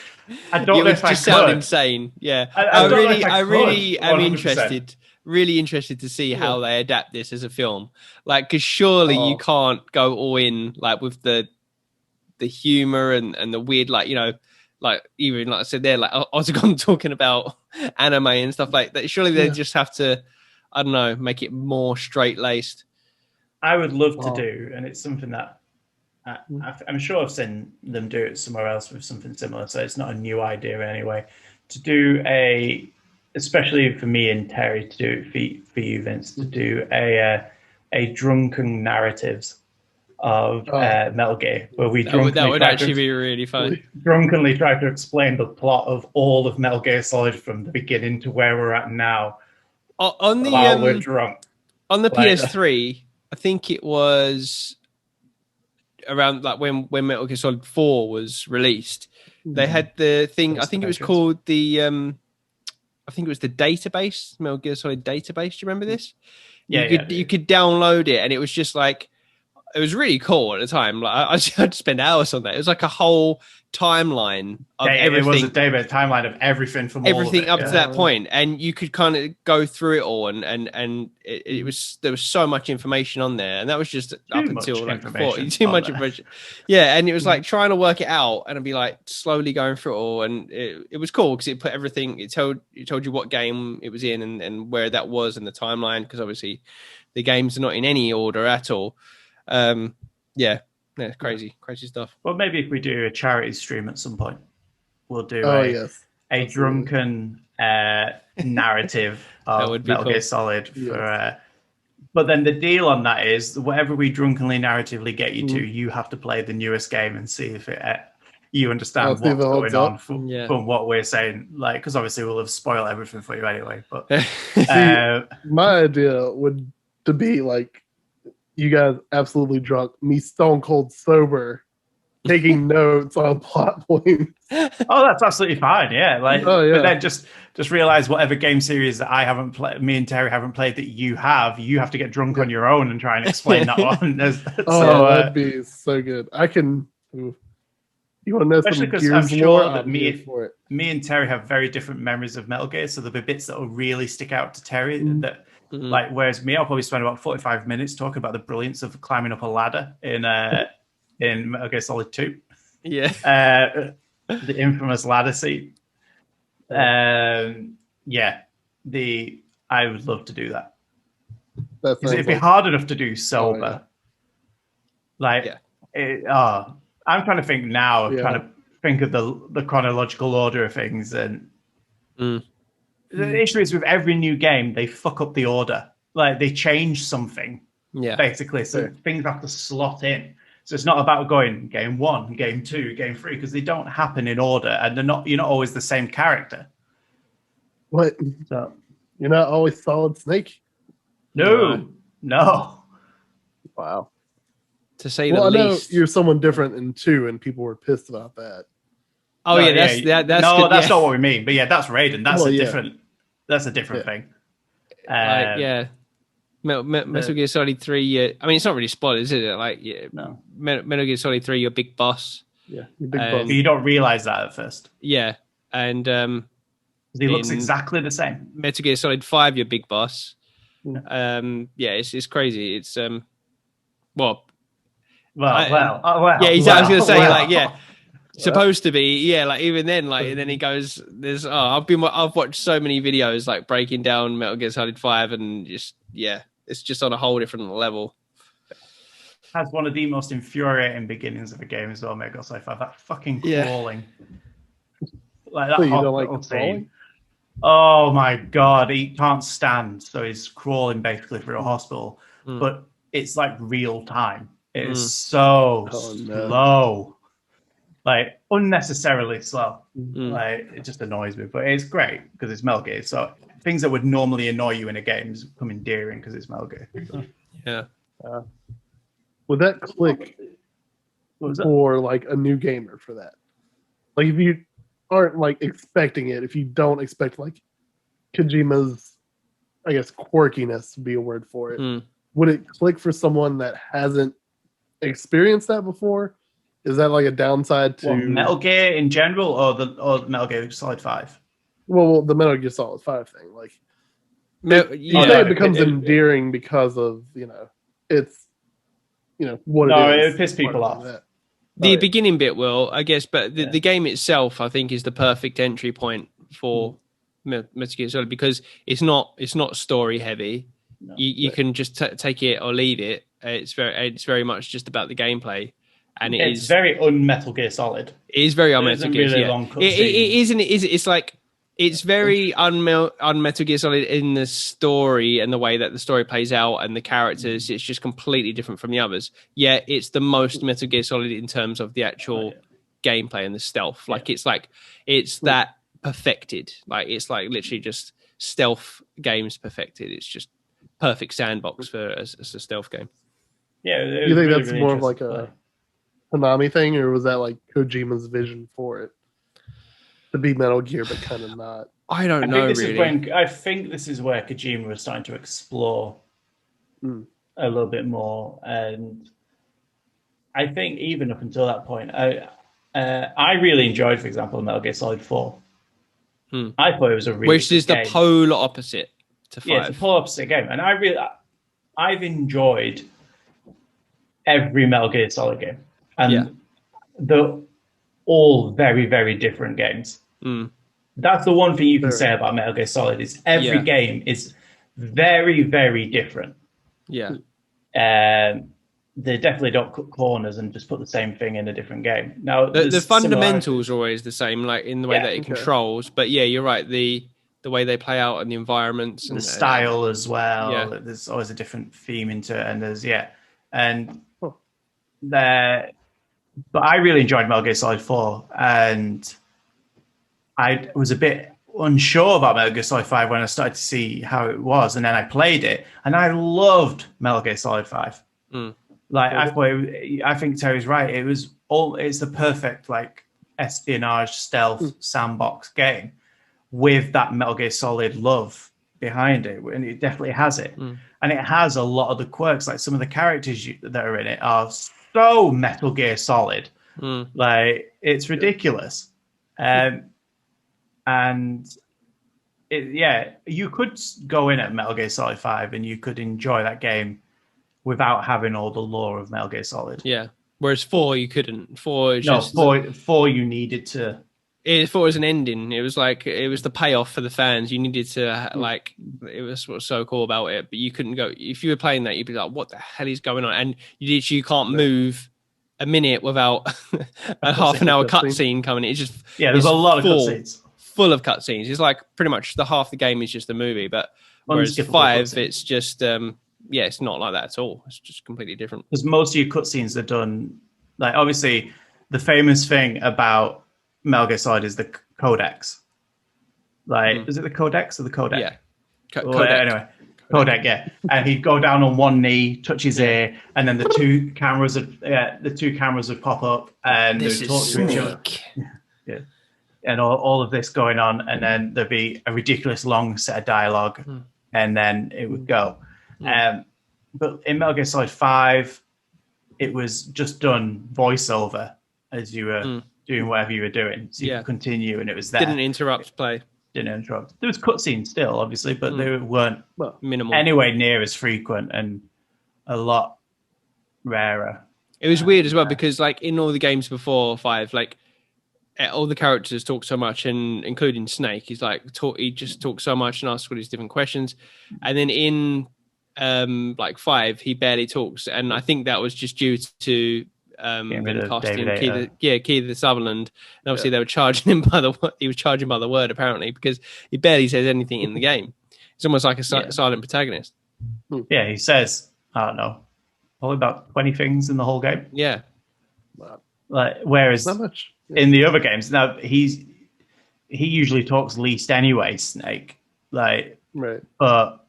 I don't know if I could. Sound insane. Yeah, I really am interested. Really interested to see how they adapt this as a film. Like, because surely you can't go all in like with the humor and the weird, like, you know, like even like I said there, like Otacon talking about anime and stuff like that. Surely they just have to, I don't know, make it more straight laced. I would love to do, and it's something that I'm sure I've seen them do it somewhere else with something similar. So it's not a new idea anyway. To do especially for me and Terry, to do it for you, Vince, to do a drunken narratives of Metal Gear, where we that would actually be really fun. Drunkenly try to explain the plot of all of Metal Gear Solid from the beginning to where we're at now. While we're drunk. On the PS3, I think it was around like when Metal Gear Solid 4 was released. They had the thing. I think it was called the. I think it was the database, Metal Gear Solid database. Do you remember this? You could download it, and it was just like. It was really cool at the time. Like I'd spend hours on that. It was like a whole timeline of everything. It was a database timeline of everything from everything up to that point, and you could kind of go through it all. And it was there was so much information on there, and that was just up until like before. Too much information. Yeah, and it was like trying to work it out, and I'd be like slowly going through it all, and it was cool because it put everything. It told you what game it was in and where that was in the timeline, because obviously the games are not in any order at all. Crazy stuff. Well, maybe if we do a charity stream at some point, we'll do a drunken narrative of Metal Gear Solid for. But then the deal on that is whatever we drunkenly narratively get you to, you have to play the newest game and see if you understand what's going on from what we're saying. Like, because obviously we'll have spoiled everything for you anyway. But my idea would to be like. You guys absolutely drunk, me stone cold sober, taking notes on plot points. Oh, that's absolutely fine. Yeah, but then just realize whatever game series that I haven't played, me and Terry haven't played that you have to get drunk on your own and try and explain that one. That'd be so good. I can. You want to know especially because I'm sure that me and Terry have very different memories of Metal Gear, so there'll be bits that will really stick out to Terry that. Like, whereas me, I'll probably spend about 45 minutes talking about the brilliance of climbing up a ladder in Metal Gear Solid 2. Yeah. The infamous ladder scene. I would love to do that. It'd be hard enough to do sober. I'm trying to think now, trying to think of the chronological order of things, and the issue is with every new game, they fuck up the order. Like, they change something, basically. So things have to slot in. So it's not about going game 1, game 2, game 3, because they don't happen in order, and you're not always the same character. What? So, you're not always Solid Snake? No. Wow. To say the least. I know you're someone different in 2, and people were pissed about that. Oh, that's good. That's not what we mean. But that's Raiden. That's a different thing. Metal Gear Solid 3. I mean, it's not really spoilers, is it? Like, Metal Gear Solid 3, your big boss. Yeah, your big boss. You don't realize that at first. Yeah, and he looks exactly the same. Metal Gear Solid 5, your big boss. It's crazy. It's well, well. Yeah, I was going to say, like, yeah, Well. supposed to be, yeah, like even then, like, and then he goes, "There's, I've watched so many videos like breaking down Metal Gear Solid 5, and just, yeah, it's just on a whole different level." Has one of the most infuriating beginnings of a game as well, Metal Gear Solid 5. That fucking crawling, like that. So you don't like crawling? Oh my god, he can't stand, so he's crawling basically through a hospital, but it's like real time. It is so slow, like unnecessarily slow. Like it just annoys me, but it's great because it's Metal Gear. So things that would normally annoy you in a game become endearing because it's Metal Gear. Yeah. Would that click for like a new gamer for that? Like if you aren't like expecting it, if you don't expect like Kojima's, I guess, quirkiness would be a word for it. Would it click for someone that hasn't experienced that before? Is that like a downside to Metal Gear in general, or the Metal Gear Solid 5? Well, the Metal Gear Solid 5 thing, like it becomes endearing because of it's what it is. No, it would piss people off. The beginning bit will, I guess, but the game itself, I think, is the perfect entry point for Metal Gear Solid because it's not story heavy. No, you can just take it or leave it. It's very much just about the gameplay, and it's very un-Metal Gear Solid. It is very un-Metal Gear. Really long It's like it's very un-Metal Gear Solid in the story and the way that the story plays out and the characters. It's just completely different from the others. Yeah, it's the most Metal Gear Solid in terms of the actual gameplay and the stealth. Like it's that perfected. Like it's like literally just stealth games perfected. It's just perfect sandbox for as a stealth game. Yeah, you think that's more of like a Konami thing, or was that like Kojima's vision for it to be Metal Gear, but kind of not? I don't know. I think this is where Kojima was starting to explore a little bit more, and I think even up until that point, I really enjoyed, for example, Metal Gear Solid 4. I thought it was a really which is game. The polar opposite to 5. Yeah, it's a polar opposite game, and I've enjoyed every Metal Gear Solid game, and they're all very, very different games. That's the one thing you can say about Metal Gear Solid is every game is very, very different. Yeah. They definitely don't cut corners and just put the same thing in a different game. Now, the fundamentals are always the same, like in the way that it controls. But yeah, you're right. The way they play out and the environments and the style as well. Yeah. There's always a different theme into it, and but I really enjoyed Metal Gear Solid 4, and I was a bit unsure about Metal Gear Solid 5 when I started to see how it was, and then I played it, and I loved Metal Gear Solid 5. Like I think Terry's right. It's the perfect like espionage stealth sandbox game with that Metal Gear Solid love behind it, and it definitely has it. And it has a lot of the quirks. Like some of the characters that are in it are so Metal Gear Solid, like it's ridiculous. And you could go in at Metal Gear Solid 5 and you could enjoy that game without having all the lore of Metal Gear Solid. Yeah. Whereas 4, you couldn't. 4 you needed to. 4 was an ending. It was like it was the payoff for the fans. You needed to like. It was what's so cool about it, but you couldn't go if you were playing that. You'd be like, "What the hell is going on?" And you can't move a minute without a half an hour cutscene coming. It's just there's a lot of cutscenes. Full of cutscenes. It's like pretty much half the game is just a movie, but whereas 5, it's just it's not like that at all. It's just completely different. Because most of your cutscenes are done, like obviously the famous thing about Metal Gear Solid is the codex. Like, is it the codex or the codec? Yeah. Anyway, codec, yeah. And he'd go down on one knee, touch his ear, and then the two cameras would pop up and they would talk to each other. Yeah. And all of this going on, and then there'd be a ridiculous long set of dialogue, and then it would go. But in Metal Gear Solid 5, it was just done voiceover as you were doing whatever you were doing. So you could continue, and it was there. Didn't interrupt play. didn't interrupt. There was cutscenes still, obviously, but they weren't minimal, anywhere near as frequent and a lot rarer. It was weird as well because, like, in all the games before 5, like, all the characters talk so much, and including Snake, he just talks so much and asks all these different questions. And then in like 5, he barely talks, and I think that was just due to casting Keith Sutherland. And obviously they were charging him by the word, apparently, because he barely says anything in the game. It's almost like a silent protagonist. Yeah, he says, I don't know, probably about 20 things in the whole game. Yeah. Like, whereas not much. In the other games, now he usually talks least anyway, Snake. Like, right. But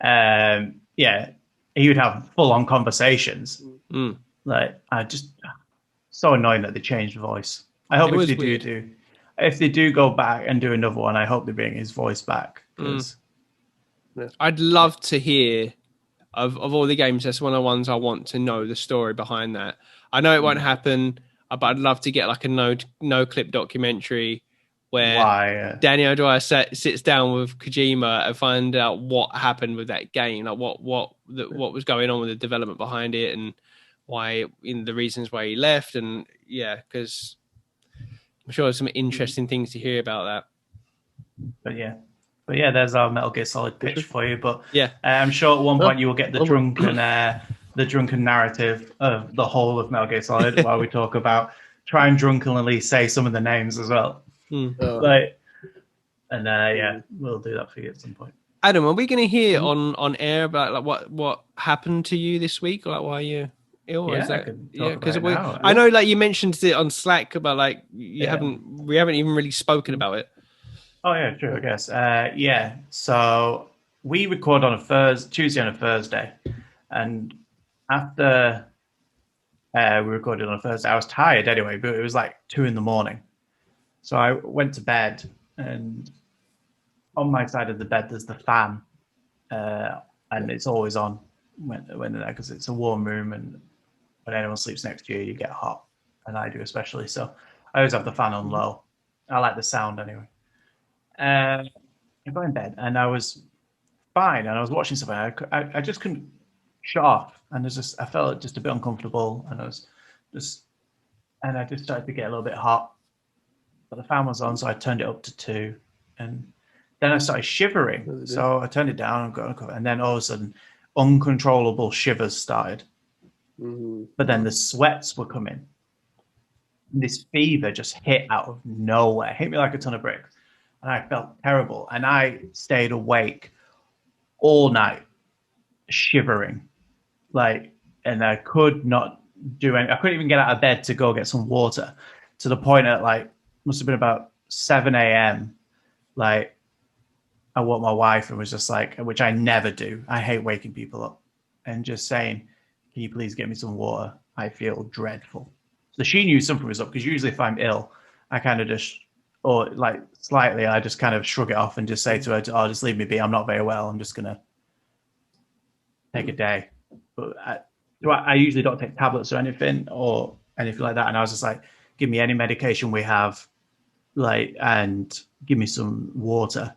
he would have full on conversations. Like, so annoying that they changed voice. I hope if they do go back and do another one, I hope they bring his voice back. I'd love to hear of all the games. That's one of the ones I want to know the story behind that. I know it won't happen, but I'd love to get like a no clip documentary where Daniel Dwyer sits down with Kojima and find out what happened with that game, like what was going on with the development behind it, and why, the reasons why he left, and because I'm sure there's some interesting things to hear about that. But yeah, there's our Metal Gear Solid pitch for you. But I'm sure at one point you will get the drunken narrative of the whole of Metal Gear Solid while we talk about try and drunkenly say some of the names as well. We'll do that for you at some point. Adam, are we going to hear on air about like what happened to you this week, or like why you ill? Because I know, like, you mentioned it on Slack about like we haven't even really spoken about it. Oh yeah, true. I guess. So we record on a Tuesday and a Thursday, and after we recorded on a Thursday, I was tired anyway, but it was like 2 a.m. So I went to bed, and on my side of the bed there's the fan, and it's always on when they're there because it's a warm room, and when anyone sleeps next to you, you get hot, and I do especially. So I always have the fan on low. I like the sound anyway. I got in bed and I was fine, and I was watching something. I just couldn't shut off, and I felt just a bit uncomfortable, and I just started to get a little bit hot. But the fan was on, so I turned it up to 2, and then I started shivering. So I turned it down and then all of a sudden, uncontrollable shivers started. But then the sweats were coming. And this fever just hit out of nowhere, hit me like a ton of bricks. And I felt terrible. And I stayed awake all night, shivering. And I could not do anything. I couldn't even get out of bed to go get some water, to the point at must have been about 7 a.m. I woke my wife and was just like, which I never do. I hate waking people up, and just saying, can you please get me some water? I feel dreadful. So she knew something was up, because usually if I'm ill, I kind of just, or slightly, I just kind of shrug it off and just say to her, oh, just leave me be. I'm not very well. I'm just going to take a day. But I usually don't take tablets or anything like that. And I was just like, give me any medication we have, and give me some water.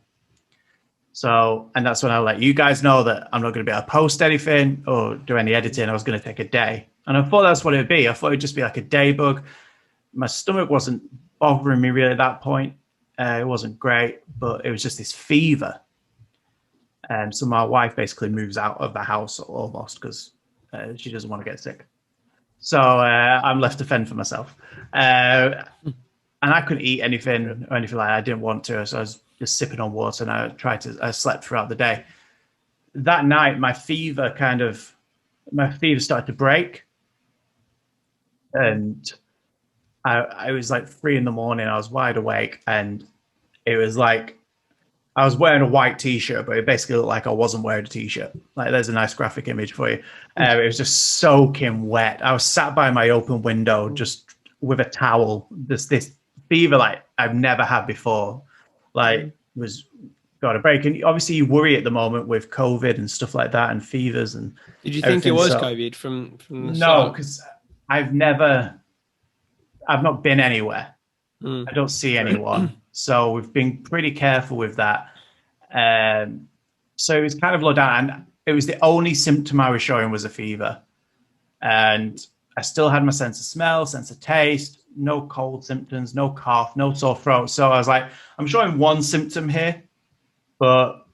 So, and that's when I let you guys know that I'm not going to be able to post anything or do any editing. I was going to take a day. And I thought that's what it would be. I thought it would just be like a day bug. My stomach wasn't bothering me really at that point. It wasn't great, but it was just this fever. So my wife basically moves out of the house almost, because she doesn't want to get sick. So I'm left to fend for myself. And I couldn't eat anything or anything like that. I didn't want to. So I was just sipping on water, and I slept throughout the day. That night, my fever started to break. And I was like 3 a.m. I was wide awake, and it was like I was wearing a white t-shirt, but it basically looked like I wasn't wearing a t-shirt. There's a nice graphic image for you. It was just soaking wet. I was sat by my open window, just with a towel. This fever I've never had before. Was got a break. And obviously you worry at the moment with COVID and stuff like that, and fevers and did you think it was COVID from the No, because I've not been anywhere. I don't see anyone. So we've been pretty careful with that. So it was kind of low down, and it was the only symptom I was showing was a fever. And I still had my sense of smell, sense of taste, no cold symptoms, no cough, no sore throat. So I was like, I'm showing one symptom here, but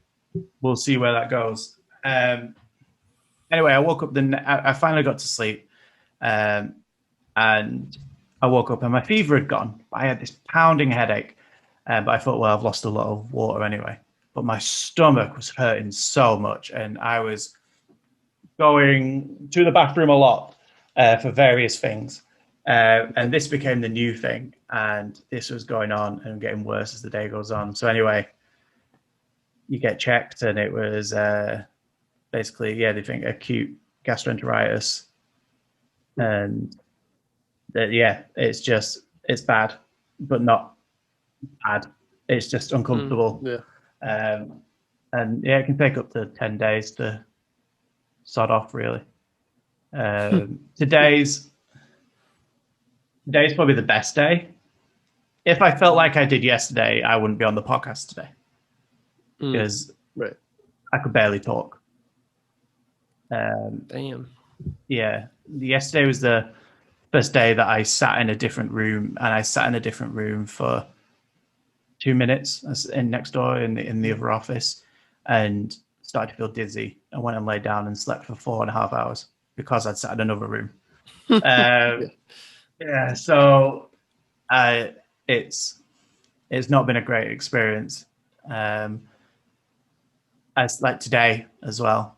we'll see where that goes. Anyway, I woke up, I finally got to sleep. And I woke up and my fever had gone. I had this pounding headache. But I thought, well, I've lost a lot of water anyway. But my stomach was hurting so much, and I was going to the bathroom a lot for various things. And this became the new thing, and this was going on and getting worse as the day goes on. So anyway, you get checked, and it was basically, they think acute gastroenteritis. And it's bad, but not bad. It's just uncomfortable. And it can take up to 10 days to sod off, really. Today's probably the best day. If I felt like I did yesterday, I wouldn't be on the podcast today because I could barely talk. Damn. Yeah. Yesterday was the first day that I sat in a different room, and I sat in a different room for 2 minutes in next door in the other office, and started to feel dizzy. I went and laid down and slept for 4.5 hours because I'd sat in another room. So it's not been a great experience. As like today as well,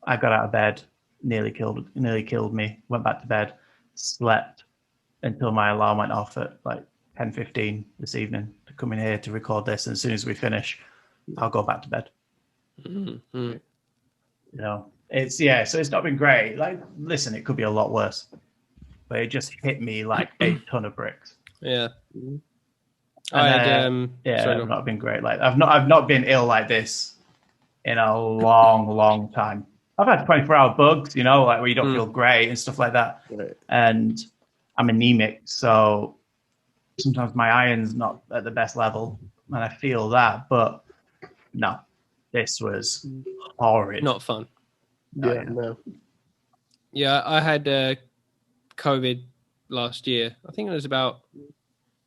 I got out of bed, nearly killed me, went back to bed, slept until my alarm went off at like 10:15 this evening to come in here to record this. And as soon as we finish, I'll go back to bed. Mm-hmm. So it's not been great. Like, listen, it could be a lot worse, but it just hit me like a ton of bricks. Yeah. I've not been great. Like I've not been ill like this in a long time. I've had 24-hour bugs, like where you don't feel great and stuff like that. Right. And I'm anemic, so sometimes my iron's not at the best level, and I feel that. But no, this was horrid. Not fun. No. Yeah, I had COVID last year. I think it was about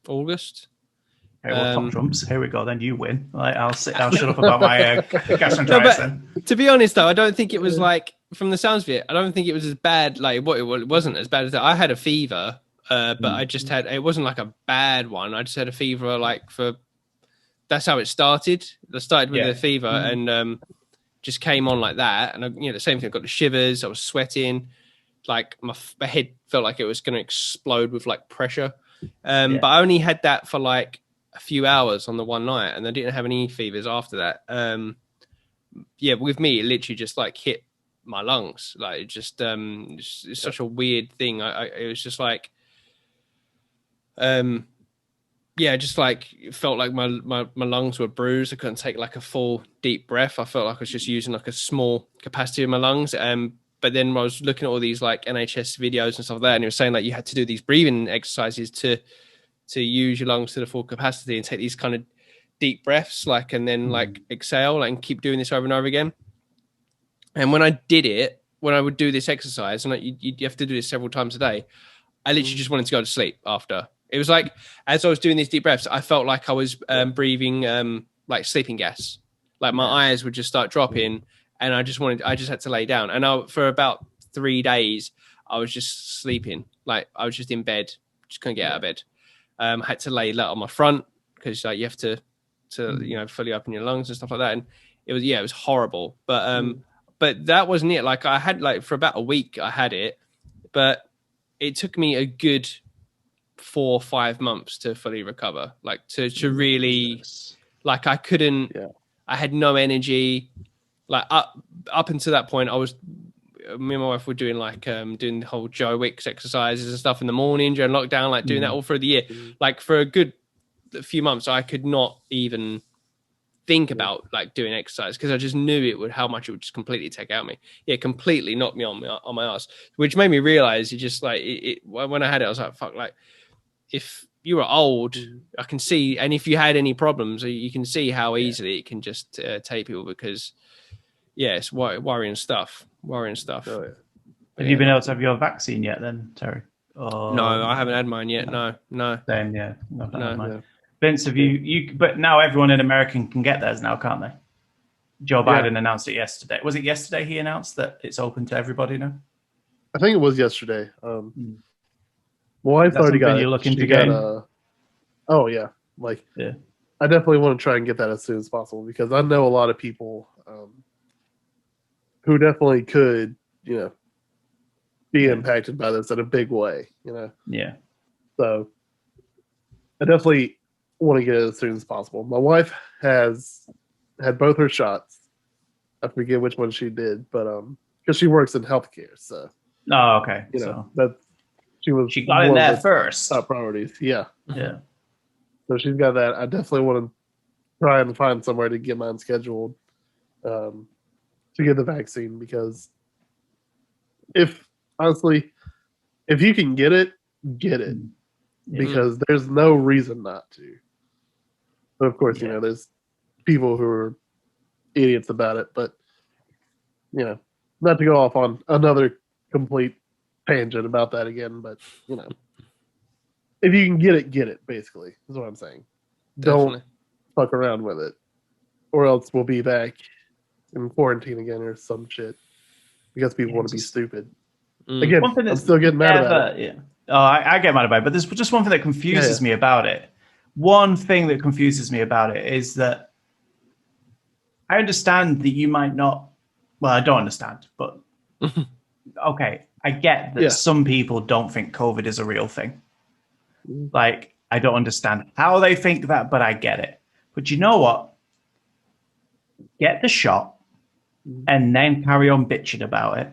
August. Okay, well, Trumps. Here we go. Then you win. I'll shut up about my gastroenteritis. Then. To be honest, though, I don't think it was like, from the sounds of it, I don't think it was as bad. Like, it wasn't as bad as that. I had a fever, but I just had. It wasn't like a bad one. I just had a fever. That's how it started. I started with a fever and just came on like that. And the same thing. I got the shivers. I was sweating. Like my head felt like it was going to explode with like pressure. But I only had that for like a few hours on the one night, and I didn't have any fevers after that. With me, it literally just like hit my lungs. Like it just, it's such a weird thing. It was just like, just like it felt like my lungs were bruised. I couldn't take like a full deep breath. I felt like I was just using like a small capacity of my lungs. But then I was looking at all these like NHS videos and stuff like that, and it was saying like you had to do these breathing exercises to use your lungs to the full capacity and take these kind of deep breaths, like, and then like exhale, and keep doing this over and over again. And when I did it, when I would do this exercise, and you have to do this several times a day, I literally just wanted to go to sleep after. It was like, as I was doing these deep breaths, I felt like I was breathing like sleeping gas. Like my eyes would just start dropping, and I just had to lay down. And for about 3 days, I was just sleeping. Like I was just in bed, just couldn't get out of bed. I had to lay on my front because like you have to fully open your lungs and stuff like that. And it was horrible. But that wasn't it. Like I had like for about a week I had it, but it took me a good 4 or 5 months to fully recover. Like to really, like I couldn't. Yeah. I had no energy. Like up until that point, me and my wife were doing doing the whole Joe Wicks exercises and stuff in the morning during lockdown, like doing that all through the year. Like for a good few months, I could not even think about like doing exercise because I just knew how much it would just completely take out me. Yeah, completely knocked me on my ass, which made me realize it just like when I had it, I was like, fuck, like if you were old, I can see, and if you had any problems, you can see how easily it can just take people because, it's worrying stuff. Oh, yeah. Have you been able to have your vaccine yet then, Terry? No, I haven't had mine yet. No. Same, yeah. No. Yeah. Vince, have you? But now everyone in America can get theirs now, can't they? Joe Biden announced it yesterday. Was it yesterday he announced that it's open to everybody now? I think it was yesterday. My wife's already got it. You're looking to get? Oh yeah, I definitely want to try and get that as soon as possible because I know a lot of people who definitely could, be impacted by this in a big way. Yeah. So I definitely want to get it as soon as possible. My wife has had both her shots. I forget which one she did, but because she works in healthcare, so. Oh, okay. That she got in there first. Top priorities, yeah. Yeah. So she's got that. I definitely want to try and find somewhere to get mine scheduled to get the vaccine because if you can get it, get it because there's no reason not to. But of course, there's people who are idiots about it. But not to go off on another complete tangent about that again. But if you can get it. Basically, is what I'm saying. Definitely. Don't fuck around with it, or else we'll be back in quarantine again or some shit because people want to be stupid. Again, I'm still getting mad about it. Yeah. Oh, I get mad about it, but there's just one thing that confuses me about it. One thing that confuses me about it is that I understand that you might not. Well, I don't understand, but okay, I get that some people don't think COVID is a real thing. Like, I don't understand how they think that, but I get it. But you know what? Get the shot and then carry on bitching about it.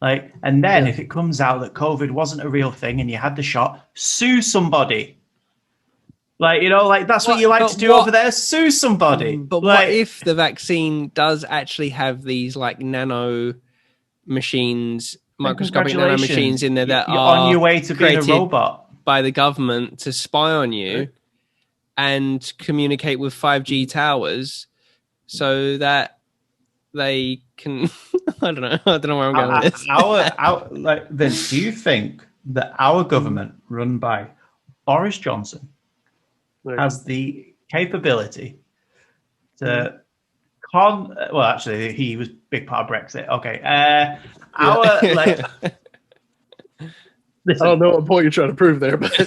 And then if it comes out that COVID wasn't a real thing and you had the shot, sue somebody. That's what you like to do over there. Sue somebody. But what if the vaccine does actually have these nano machines, microscopic nano machines in there that you're are on your way to being a robot by the government to spy on you and communicate with 5G towers so that they can I don't know where I'm going with this. Vince, do you think that our government run by Boris Johnson has the capability to well, actually he was a big part of Brexit. Okay. Listen, I don't know what point you're trying to prove there, but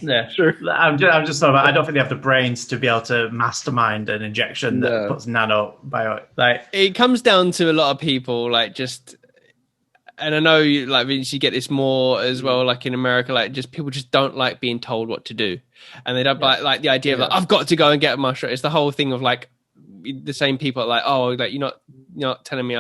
yeah, sure. I'm just talking about. I don't think they have the brains to be able to mastermind an injection that puts nanobio. It comes down to a lot of people, and I know Vince, you get this more as well. In America, just people just don't like being told what to do, and they don't like the idea of I've got to go and get my shot. It's the whole thing of the same people you're not telling me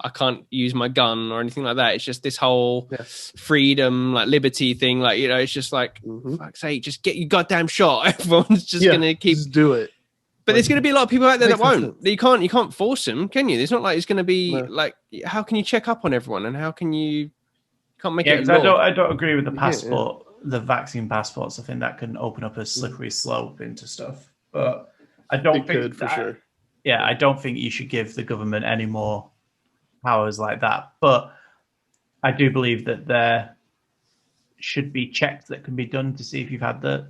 I can't use my gun or anything like that. It's just this whole freedom, liberty thing. It's just fuck's sake, just get your goddamn shot. Everyone's just going to keep do it. But there's going to be a lot of people out there that won't. You can't force them, can you? It's not it's going to be how can you check up on everyone and how can you can't make it? I don't agree with the passport, the vaccine passports. I think that can open up a slippery slope into stuff. But I don't think for sure. Yeah, I don't think you should give the government any more powers like that, but I do believe that there should be checks that can be done to see if you've had a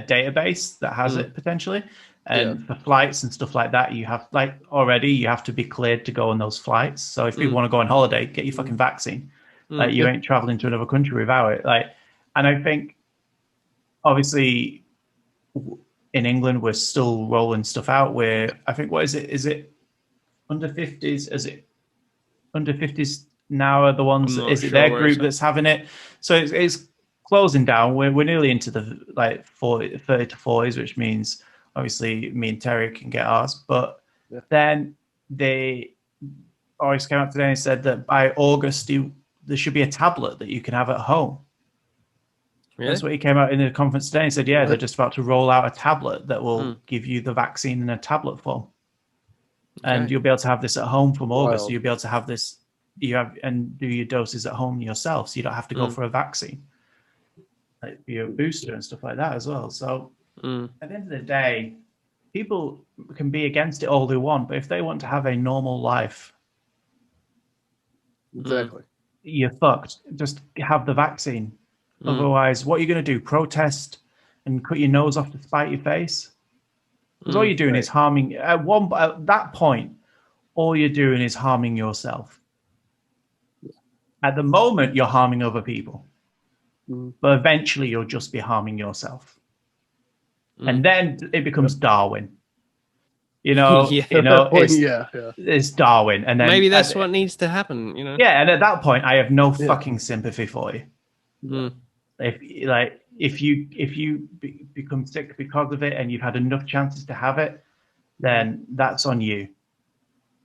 database that has it potentially, and for flights and stuff like that, you have you have to be cleared to go on those flights. So if you want to go on holiday, get your fucking vaccine. You ain't traveling to another country without it. And I think obviously in England we're still rolling stuff out where I think is it under 50s? Is it under 50s now are the ones? Is it their group that's having it? So it's closing down. We're nearly into the 30 to 40s, which means obviously me and Terry can get ours. But then they always came out today and said that by August there should be a tablet that you can have at home. Really? That's what he came out in the conference today and said, they're just about to roll out a tablet that will give you the vaccine in a tablet form. And you'll be able to have this at home from August. So you'll be able to have this, and do your doses at home yourself, so you don't have to go for a vaccine. like for your booster and stuff like that as well. So at the end of the day, people can be against it all they want, but if they want to have a normal life, Exactly. you're fucked. Just have the vaccine. Otherwise, what are you going to do? Protest and cut your nose off to spite your face? Because all you're doing is harming. At that point, all you're doing is harming yourself. At the moment, you're harming other people, but eventually, you'll just be harming yourself, and then it becomes Darwin. It's Darwin, and then maybe that's what needs to happen. Yeah, and at that point, I have no fucking sympathy for you. If you become sick because of it, and you've had enough chances to have it, then that's on you.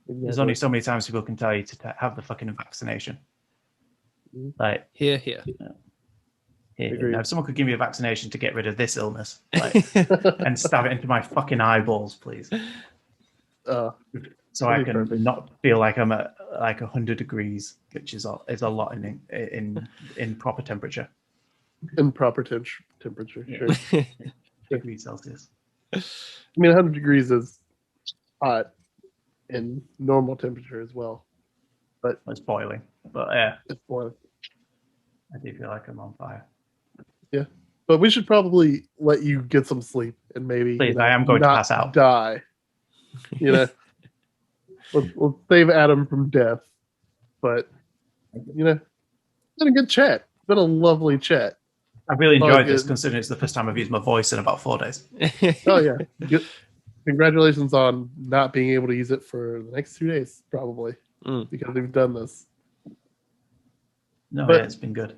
Exactly. There's only so many times people can tell you to have the fucking vaccination. Like here. Now, if someone could give me a vaccination to get rid of this illness, and stab it into my fucking eyeballs, please. So I can not feel like I'm at like 100 degrees, which is a lot in proper temperature. In proper temperature, sure. Degrees Celsius. I mean, 100 degrees is hot in normal temperature as well, but it's boiling. But yeah, it's boiling. I do feel like I'm on fire. Yeah, but we should probably let you get some sleep and maybe. Please, I am going to pass out. Die. Let's save Adam from death. But it's been a good chat. It's been a lovely chat. I really enjoyed this, considering it's the first time I've used my voice in about 4 days. Oh yeah! Congratulations on not being able to use it for the next 2 days, probably, because we've done this. No, but it's been good.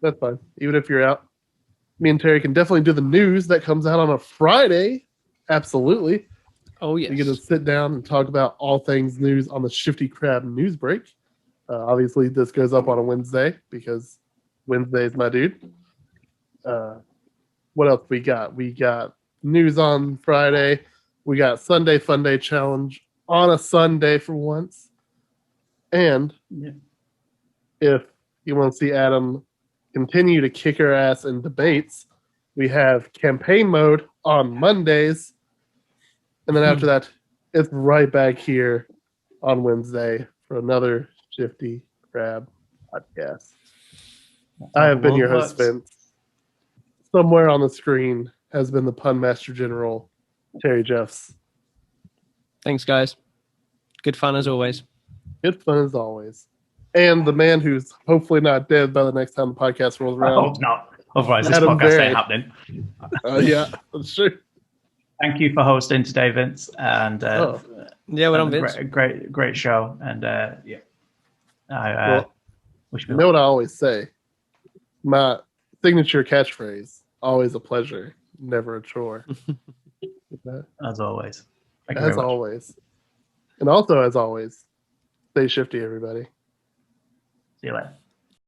That's fine. Even if you're out, me and Terry can definitely do the news that comes out on a Friday. Absolutely. Oh yes. We get to sit down and talk about all things news on the Shifty Crab news break. Obviously, this goes up on a Wednesday because Wednesday is my dude. What else we got? We got news on Friday. We got Sunday Fun Day Challenge on a Sunday for once. And if you want to see Adam continue to kick our ass in debates, we have campaign mode on Mondays. And then after that, it's right back here on Wednesday for another Shifty Crab podcast. I have been your host, Vince. Somewhere on the screen has been the Pun Master General, Terry Jeffs. Thanks, guys. Good fun as always. Good fun as always. And the man who's hopefully not dead by the next time the podcast rolls around. I hope not. Otherwise, this podcast ain't happening. Yeah, that's true. Thank you for hosting today, Vince. And well done, Vince. Great show. And I wish you know what I always say? My signature catchphrase: "Always a pleasure, never a chore." As always. As always. And also, as always, stay shifty, everybody. See you later.